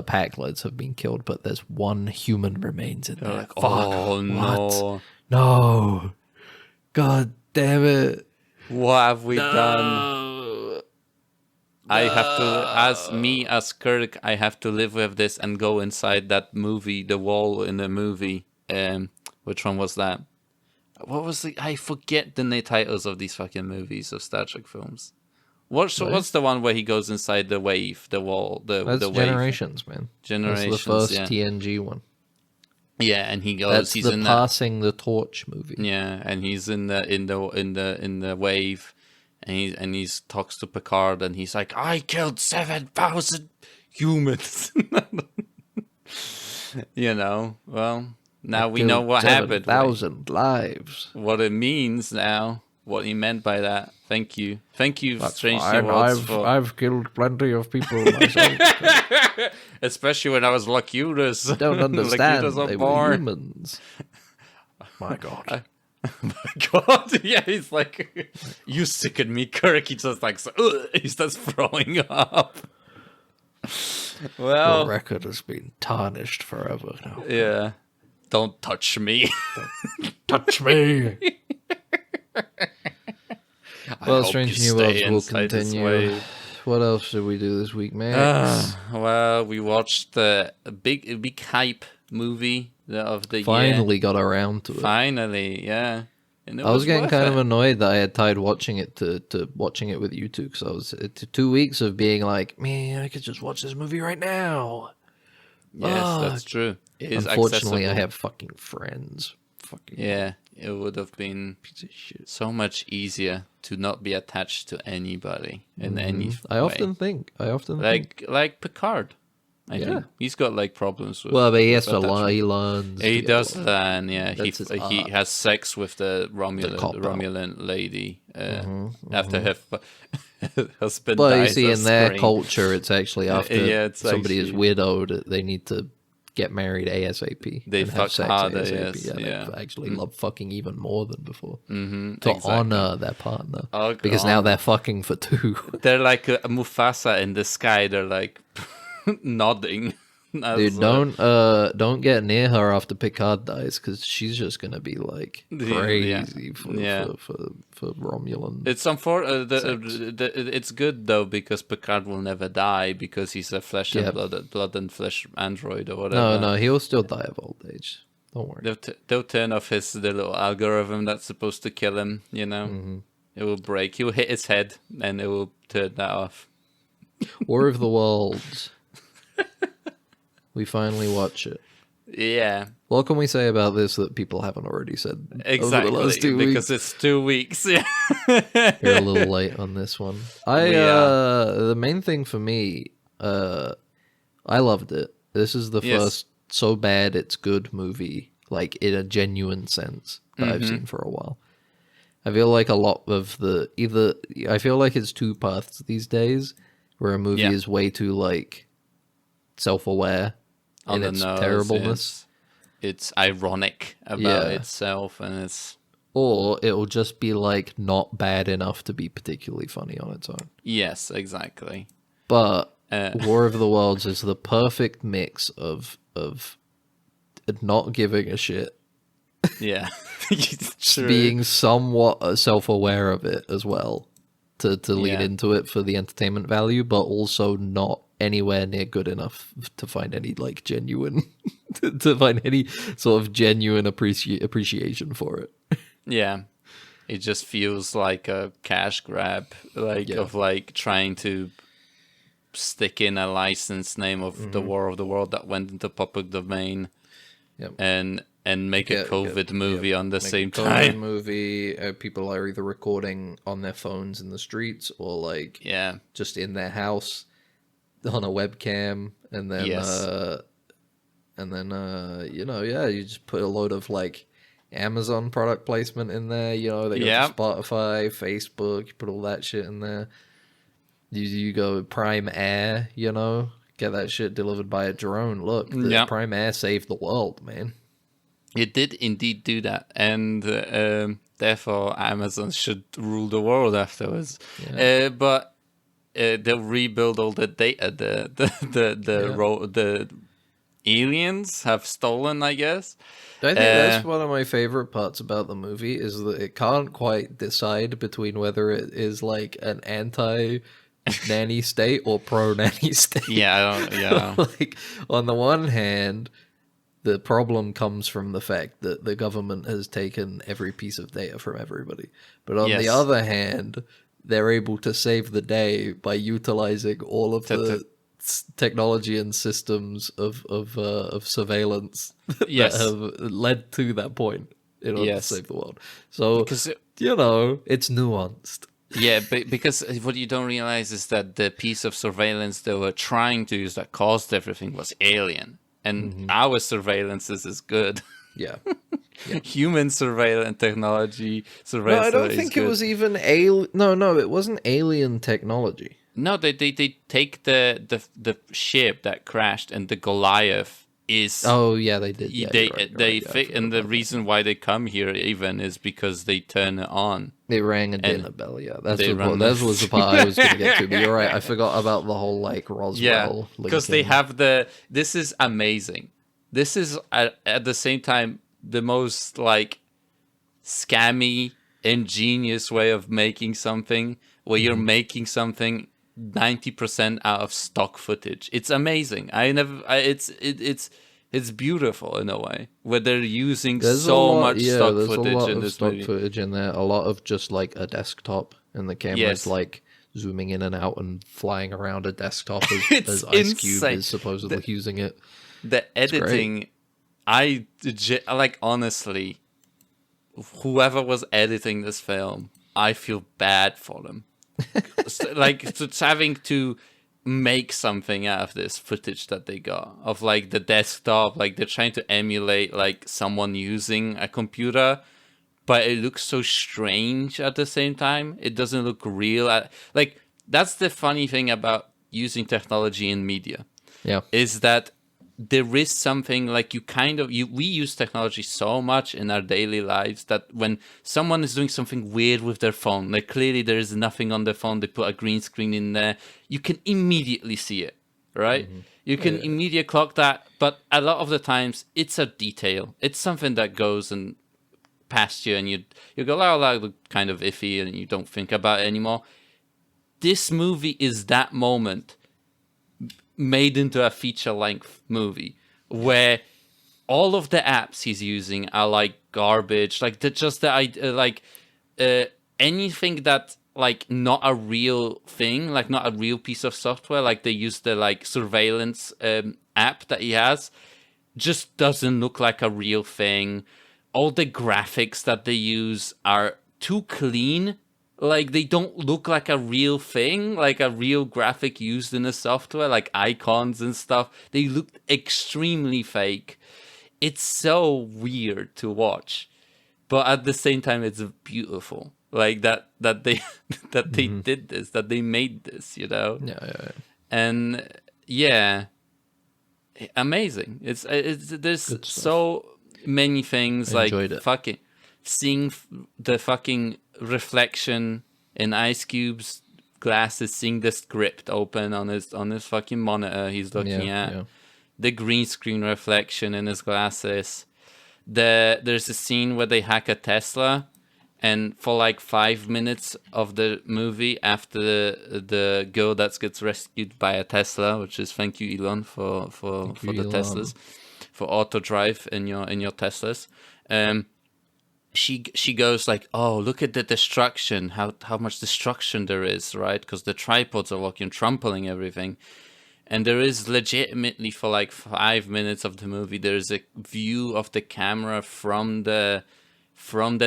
Packlets have been killed, but there's one human remains in there. Like, oh no! What? No! God damn it! What have we done? I have to, as Kirk, I have to live with this and go inside that movie, the wall in the movie. Which one was that? What was I forget the titles of these fucking movies of Star Trek films. What's the one where he goes inside the wave, the wall, That's the Generations, man. Generations, that's the first TNG one. Yeah, and he goes. That's he's the in passing the torch movie. Yeah, and he's in the wave, and he talks to Picard, and he's like, "I killed 7,000 humans." Well, now we know what happened. 7,000 lives. What it means now. What he meant by that. Thank you, That's Strange fine. New Worlds. I've killed plenty of people myself. Especially when I was Locutus. Don't understand. Locutus They born. were humans. My God. My God, yeah, he's like, you sicken me, Kirk. He just like, he starts throwing up. Well, Your record has been tarnished forever now. Yeah, don't touch me. Touch me. Well, Strange New Worlds will continue. What else did we do this week, Max? Well, we watched the big hype movie of the year. Finally got around to it. Finally, yeah. And I was getting kind of annoyed that I had tied watching it to watching it with you two, because I was 2 weeks of being like, man, I could just watch this movie right now. Yes, that's true. It is Unfortunately, accessible. I have fucking friends. Yeah, it would have been Piece of shit. so much easier to not be attached to anybody in any I way. often think. Like Picard. I think he's got like problems with. Well, but he has with to attachment. learn. He learns. He to does get- learn. Yeah, That's his he art. has sex with the cop-out. Romulan lady after her husband But you dies. see, of in their screen. culture, it's actually after it's somebody is actually- widowed, they need to get married ASAP. They and have fuck sex harder, ASAP. yes, They yeah. actually love fucking even more than before. Mm-hmm, To exactly. honor their partner. Oh, Because God. now they're fucking for two. They're like a Mufasa in the sky. They're like nodding. Dude, don't get near her after Picard dies, because she's just gonna be like crazy for Romulan. It's it's good though, because Picard will never die because he's a flesh and blood and flesh android or whatever. No, he'll still die of old age. Don't worry. They'll turn off the little algorithm that's supposed to kill him. It will break. He'll hit his head, and it will turn that off. War of the Worlds. We finally watch it. Yeah, What can we say about this that people haven't already said exactly. over the last 2 because weeks? it's 2 weeks. Yeah, You're a little late on this one. The main thing for me, I loved it. This is the first so bad it's good movie, like in a genuine sense, that I've seen for a while. I feel like a lot of I feel like it's two paths these days, where a movie is way too like self-aware in its terribleness. It's ironic about itself, and or it'll just be like not bad enough to be particularly funny on its own. Yes, exactly. But War of the Worlds is the perfect mix of not giving a shit, Yeah, True. being somewhat self-aware of it as well, to lean Yeah. into it for the entertainment value, but also not anywhere near good enough to find any like genuine to find any sort of genuine appreciation for it. Yeah, It just feels like a cash grab, of like trying to stick in a license name of the War of the World that went into public domain, and make a COVID movie on the same time. Movie. People are either recording on their phones in the streets or like just in their house on a webcam, and then you just put a load of like Amazon product placement in there. You know, they go to Spotify, Facebook. You put all that shit in there. You go Prime Air, you know, get that shit delivered by a drone. Look, Prime Air saved the world, man. It did indeed do that, and therefore Amazon should rule the world afterwards. But they'll rebuild all the data. The aliens have stolen, I guess. I think that's one of my favorite parts about the movie, is that it can't quite decide between whether it is like an anti-nanny state or pro-nanny state. Like, on the one hand, the problem comes from the fact that the government has taken every piece of data from everybody. But on the other hand, they're able to save the day by utilizing all of the technology and systems of surveillance that have led to that point in order to save the world. So, you know, it's nuanced. Yeah, but because what you don't realize is that the piece of surveillance they were trying to use that caused everything was alien. And our surveillance is as good. Yeah. Human surveillance technology. No, I don't think it was even No, it wasn't alien technology. No, they take the ship that crashed, and the Goliath is. Oh yeah, they did. Yeah, and the reason why they come here even is because they turn it on. They rang a dinner bell. Yeah, that was the part I was going to get to. But you're right, I forgot about the whole like Roswell. Yeah, because they have This is amazing. This is at the same time the most like scammy, ingenious way of making something, where you're making something 90% out of stock footage. It's amazing. It's beautiful in a way, where they're using so much stock footage in this movie. Footage in there, a lot of just like a desktop, and the camera's like zooming in and out and flying around a desktop as Ice Cube is supposedly using it. The editing, honestly, whoever was editing this film, I feel bad for them. Like, just having to make something out of this footage that they got of like the desktop, like they're trying to emulate like someone using a computer, but it looks so strange at the same time. It doesn't look real. Like, that's the funny thing about using technology in media. Yeah, is that there is something like we use technology so much in our daily lives that when someone is doing something weird with their phone, like clearly there is nothing on their phone, they put a green screen in there, you can immediately see it, right? You can immediately clock that, but a lot of the times it's a detail. It's something that goes and past you, and you go, oh, that look kind of iffy, and you don't think about it anymore. This movie is that moment made into a feature-length movie where all of the apps he's using are like garbage, like anything that like not a real thing, like not a real piece of software, like they use the like surveillance app that he has, just doesn't look like a real thing. All the graphics that they use are too clean. Like, they don't look like a real thing, like a real graphic used in a software, like icons and stuff. They look extremely fake. It's so weird to watch, but at the same time, it's beautiful. Like that they they did this, that they made this, you know. Yeah. And amazing. There's so many things, like fucking seeing the fucking reflection in Ice Cube's glasses, seeing the script open on his fucking monitor he's looking at, the green screen reflection in his glasses. There's a scene where they hack a Tesla, and for like 5 minutes of the movie, after the girl that gets rescued by a Tesla, which is thank you Elon for the Teslas, for auto drive in your Teslas. she goes like, "Oh, look at the destruction! How much destruction there is, right? Because the tripods are fucking trampling everything." And there is legitimately for like 5 minutes of the movie, there's a view of the camera from the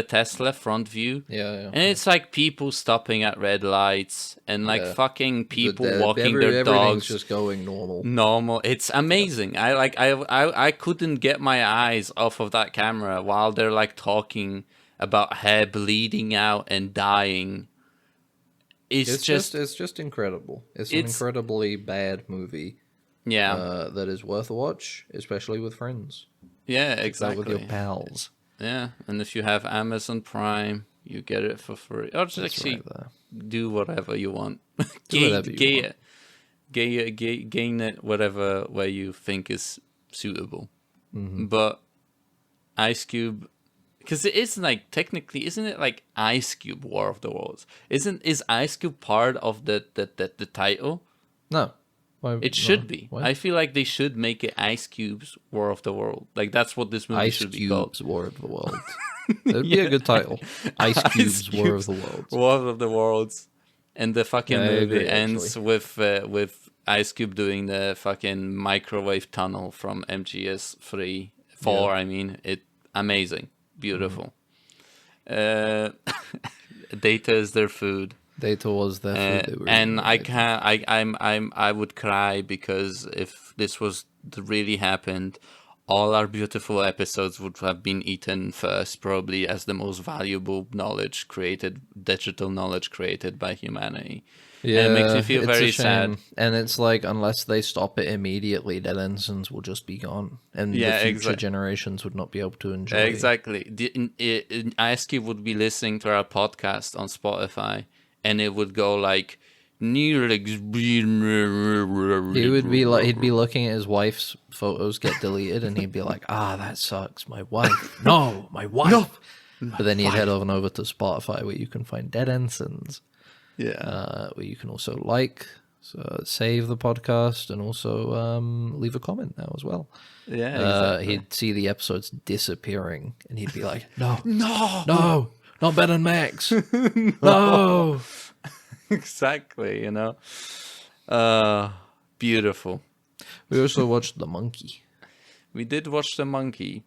Tesla front view. Yeah. And it's like people stopping at red lights and like fucking people walking their everything's dogs. just going normal. Normal. It's amazing. I couldn't get my eyes off of that camera while they're like talking about hair bleeding out and dying. It's just incredible. It's an incredibly bad movie. Yeah. That is worth a watch, especially with friends. Yeah, exactly. With your pals. Yeah, and if you have Amazon Prime, you get it for free. Or just actually do whatever you want. Gain it whatever way you think is suitable. Mm-hmm. But Ice Cube, because it is like technically, isn't it like Ice Cube War of the Worlds? Is Ice Cube part of the title? No. It should be. What? I feel like they should make it Ice Cube's War of the World. Like that's what this movie should be called. Ice Cube's War of the World. That'd be a good title. Ice Cube's War of the Worlds. War of the Worlds. And the fucking movie ends with Ice Cube doing the fucking microwave tunnel from MGS4. I mean, amazing, beautiful. Data is their food. Data was their food. And I would cry because if this was really happened, all our beautiful episodes would have been eaten first, probably as the most valuable digital knowledge created by humanity. Yeah, and it makes me feel very sad. And it's like, unless they stop it immediately, Dead Ensigns will just be gone, and the future generations would not be able to enjoy it. Exactly. Ice Cube would be listening to our podcast on Spotify, and it would go like, Neelix. He'd be looking at his wife's photos get deleted, and he'd be like, that sucks. My wife. No, my wife. No. But then he'd head over to Spotify, where you can find Dead Ensigns. Yeah. Where you can also save the podcast, and also leave a comment now as well. Yeah, exactly. He'd see the episodes disappearing, and he'd be like, no, not better than Max. No. Exactly, beautiful. We also watched The Monkey. We did watch The Monkey.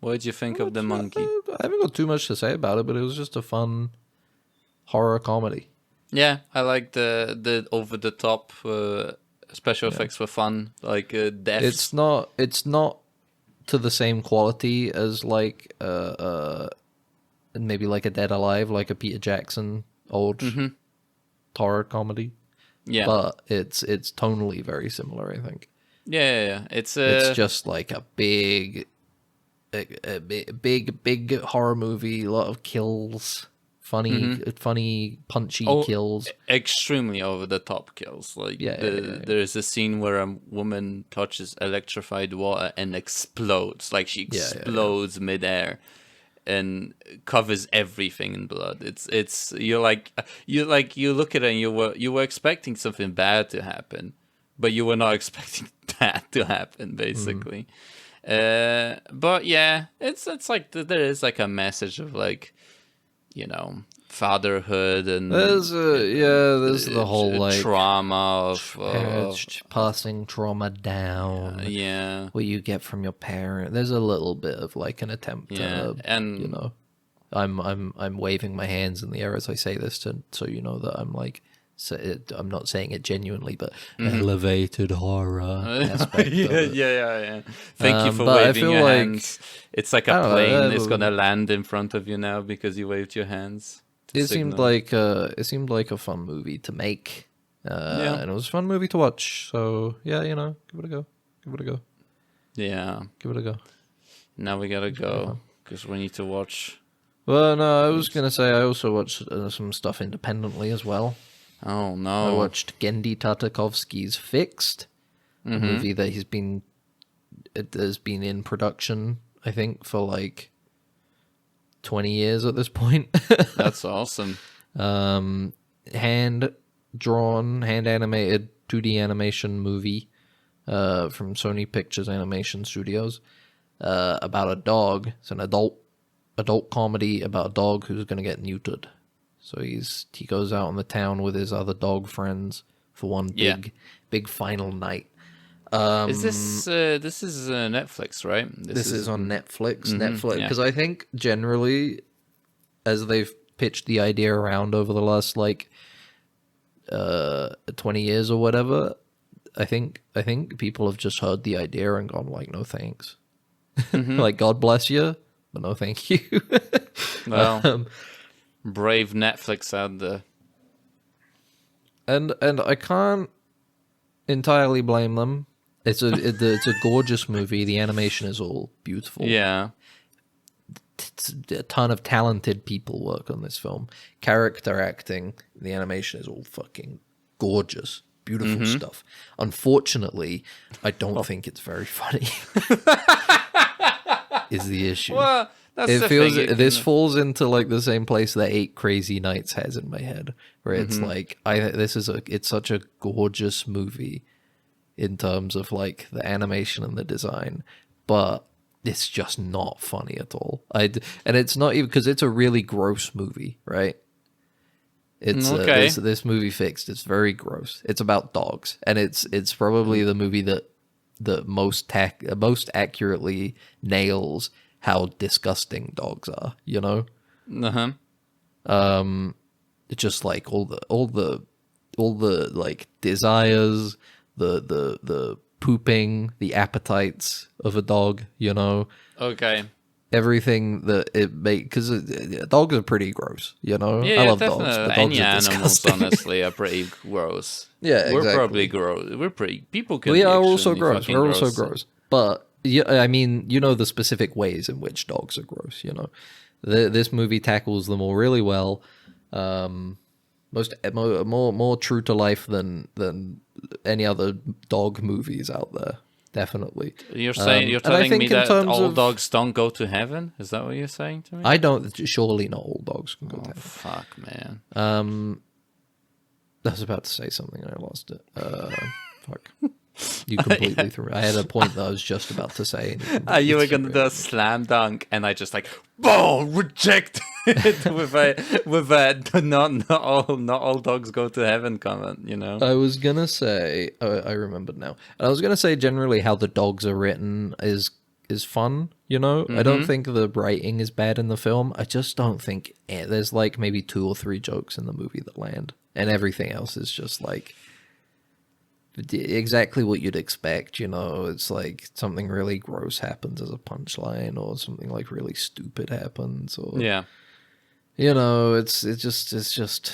What did you think of The Monkey? I haven't got too much to say about it, but it was just a fun horror comedy. Yeah, I like the over the top special effects were fun. Like deaths. It's not to the same quality as like maybe like a Dead Alive, like a Peter Jackson old horror comedy. Yeah, but it's tonally very similar, I think. Yeah. It's just like a big horror movie, a lot of kills, funny punchy kills, extremely over the top kills. Like there's a scene where a woman touches electrified water and explodes, like she explodes midair and covers everything in blood. It's you look at it and you were expecting something bad to happen, but you were not expecting that to happen, basically. But yeah, it's like there is like a message of like, fatherhood, and there's the whole like trauma of passing trauma down. What you get from your parent. There's a little bit of like an attempt to, and I'm waving my hands in the air as I say this so you know that I'm like, I'm not saying it genuinely, but elevated horror aspect of it. Yeah. Thank you for waving your hands. It's like a plane is gonna land in front of you now because you waved your hands. It seemed like a fun movie to make, and it was a fun movie to watch. So yeah, give it a go. Yeah, give it a go. Now we gotta go because we need to watch. Well, no, I was gonna say I also watched some stuff independently as well. Oh no! I watched Genndy Tartakovsky's Fixed, a movie that has been in production, I think, for like 20 years at this point. That's awesome. Hand animated 2D animation movie from Sony Pictures Animation Studios about a dog. It's an adult adult comedy about a dog who's going to get neutered. So he goes out in the town with his other dog friends for one big final night. Is this is Netflix, right? This is on Netflix. Mm-hmm, Netflix, because I think generally, as they've pitched the idea around over the last 20 years or whatever, I think people have just heard the idea and gone like, no thanks. Mm-hmm. Like, God bless you, but no thank you. Well, brave Netflix out there. And I can't entirely blame them. It's a gorgeous movie. The animation is all beautiful. Yeah. It's a ton of talented people work on this film. Character acting, the animation is all fucking gorgeous. Beautiful stuff. Unfortunately, I don't think it's very funny. Is the issue. Well, that's the thing. This falls into like the same place that 8 Crazy Nights has in my head, where it's like it's such a gorgeous movie in terms of like the animation and the design, but it's just not funny at all. And it's not even because it's a really gross movie, right? It's okay. This movie Fixed. It's very gross. It's about dogs, and it's probably the movie that most accurately nails how disgusting dogs are. You know, it's just like all the like desires, the pooping, the appetites of a dog. You know. Okay. Everything that it makes, because dogs are pretty gross, you know. Yeah, I love definitely. dogs, but Any dogs are animals, disgusting. honestly, are pretty gross. Yeah, we're exactly. probably gross. We're pretty. People can. We be are also extremely gross. fucking We're also gross. But yeah, I mean, you know the specific ways in which dogs are gross. You know, this movie tackles them all really well. More true to life than any other dog movies out there. Definitely. You're saying you're telling me that all dogs don't go to heaven? Is that what you're saying to me? I don't. Surely not all dogs can go to heaven. Fuck, man. I was about to say something and I lost it. Fuck. You completely threw it. I had a point that I was just about to say. You were gonna do a slam dunk, and I just like, boom, reject it with a not all dogs go to heaven comment. You know. I was gonna say, I remembered now. I was gonna say generally how the dogs are written is fun. You know, I don't think the writing is bad in the film. I just don't think there's like maybe 2 or 3 jokes in the movie that land, and everything else is just like exactly what you'd expect. You know, it's like something really gross happens as a punchline, or something like really stupid happens, or you know, it's just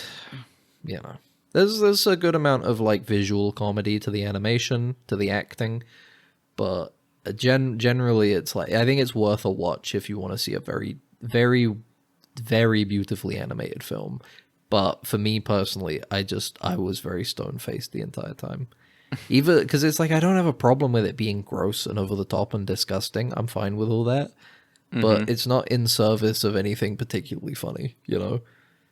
you know, there's a good amount of like visual comedy to the animation, to the acting, but generally it's like, I think it's worth a watch if you want to see a very very very beautifully animated film. But for me personally, I was very stone-faced the entire time. Even because it's like, I don't have a problem with it being gross and over the top and disgusting. I'm fine with all that. But it's not in service of anything particularly funny, you know?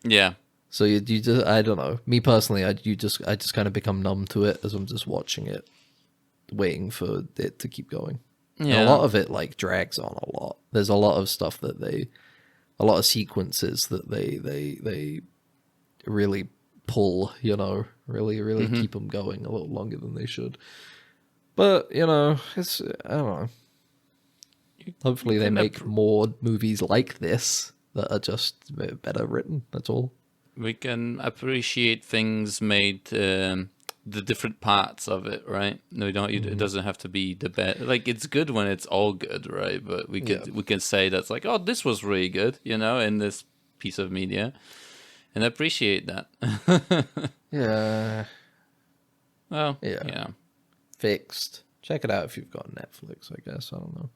Yeah. So you just, I don't know. Me personally, I just kind of become numb to it as I'm just watching it, waiting for it to keep going. Yeah. And a lot of it like drags on a lot. There's a lot of stuff that a lot of sequences that they really pull, you know, really keep them going a little longer than they should. But, you know, it's, I don't know. Hopefully they make more movies like this that are just better written, that's all. We can appreciate things made, the different parts of it, right? No, we don't. It doesn't have to be the best. Like, it's good when it's all good, right? But we can say that's like, oh, this was really good, you know, in this piece of media. And I appreciate that. Yeah. Well, yeah. Fixed. Check it out if you've got Netflix, I guess. I don't know.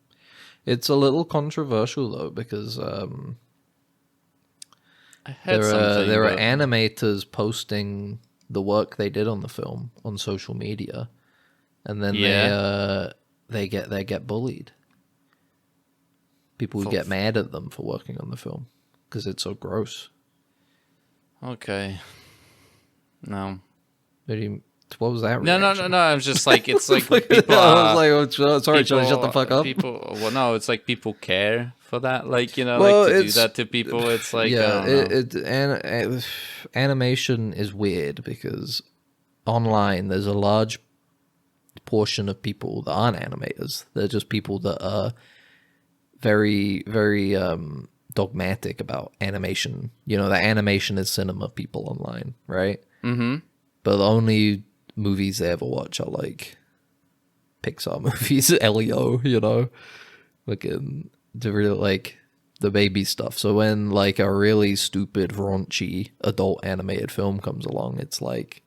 It's a little controversial, though, because there are animators posting the work they did on the film on social media, and then they get bullied. People get mad at them for working on the film because it's so gross. Okay. No. What was that? No. I'm just like, it's like people. I was like, oh, sorry, people, shut the fuck up. People. Well, no, it's like people care for that. Like, you know, Well, like to do that to people. It's like, yeah, I don't know. Animation is weird because online there's a large portion of people that aren't animators. They're just people that are very, very dogmatic about animation. You know, that animation is cinema people online, right? Mm-hmm. But the only movies they ever watch are like Pixar movies, Leo, you know, like to really like the baby stuff. So when like a really stupid, raunchy adult animated film comes along, it's like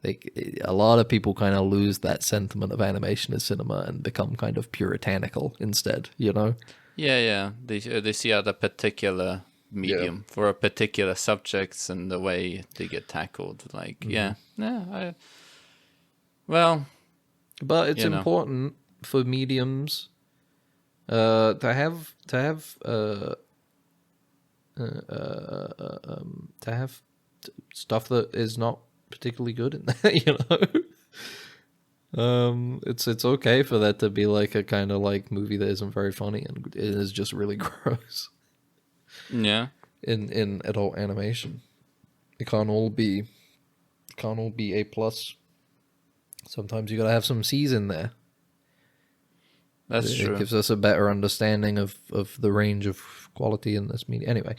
a lot of people kind of lose that sentiment of animation as cinema and become kind of puritanical instead, you know? Yeah. They see out a particular medium for a particular subjects and the way they get tackled. Like, well, but it's important for mediums to have stuff that is not particularly good in there, you know. It's okay for that to be like a kind of like movie that isn't very funny and it is just really gross. Yeah. In adult animation, it can't all be A+. Sometimes you gotta have some C's in there. That's true. It gives us a better understanding of the range of quality in this media. Anyway,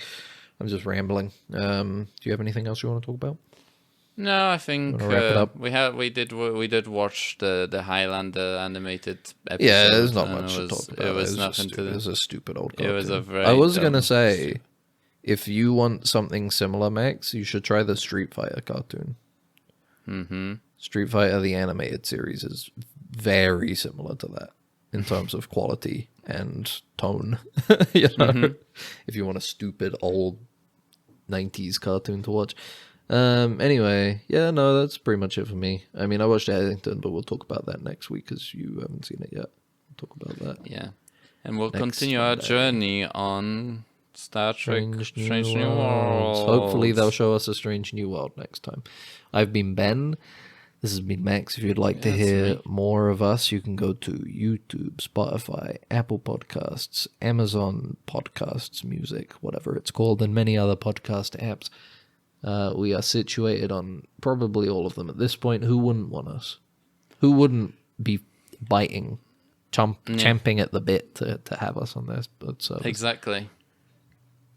I'm just rambling. Do you have anything else you want to talk about? No, I think wrap it up? we did watch the Highlander animated episode. Yeah, there's not much to talk about. It was nothing to. It was a stupid old cartoon. It was a very. I was gonna say, if you want something similar, Max, you should try the Street Fighter cartoon. Mm-hmm. Street Fighter, the animated series, is very similar to that in terms of quality and tone. You know, if you want a stupid old 90s cartoon to watch. Anyway, no, that's pretty much it for me. I mean, I watched Eddington, but we'll talk about that next week because you haven't seen it yet. We'll talk about that. Yeah. And we'll continue our journey on Star Trek Strange New Worlds. Hopefully they'll show us a Strange New World next time. I've been Ben. This has been Max. If you'd like to hear more of us, you can go to YouTube, Spotify, Apple Podcasts, Amazon Podcasts, Music, whatever it's called, and many other podcast apps. We are situated on probably all of them at this point. Who wouldn't want us? Who wouldn't be biting, champing at the bit to have us on their service? Exactly.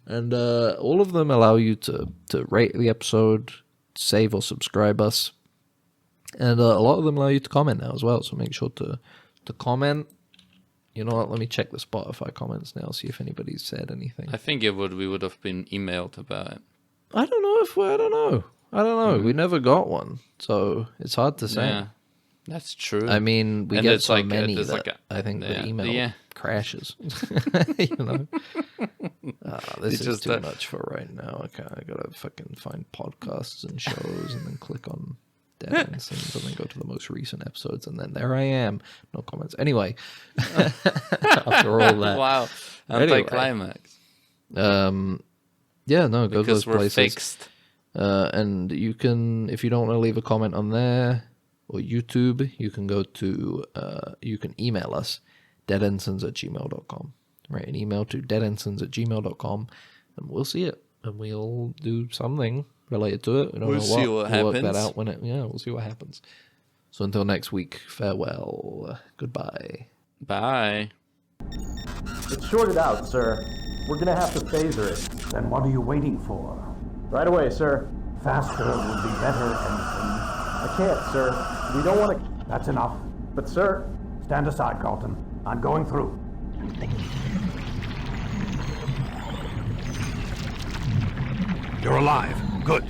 And all of them allow you to rate the episode, save or subscribe us. And a lot of them allow you to comment now as well, so make sure to comment. You know what, let me check the Spotify comments now, see if anybody's said anything. I think we would have been emailed about it. I don't know. We never got one, so it's hard to say. Yeah, that's true. I mean, we get so many that I think the email crashes. You know? This is too much for right now. I gotta fucking find podcasts and shows and then click on Dead Ensigns and then go to the most recent episodes and then there I am. No comments. Anyway, after all that. Wow. Anticlimax. Yeah, no, go because to those places. Fixed. And you can, if you don't want to leave a comment on there or YouTube, you can go to, you can email us, deadensigns@gmail.com. Write an email to deadensigns@gmail.com and we'll see it. And we'll do something related to it. We don't know what. We'll work that out when we'll see what happens. So until next week, farewell. Goodbye. Bye. It's shorted out, sir. We're gonna have to phaser it. Then what are you waiting for? Right away, sir. Faster would be better, Ensign. I can't, sir. We don't want to... That's enough. But, sir... Stand aside, Carlton. I'm going through. You're alive. Good.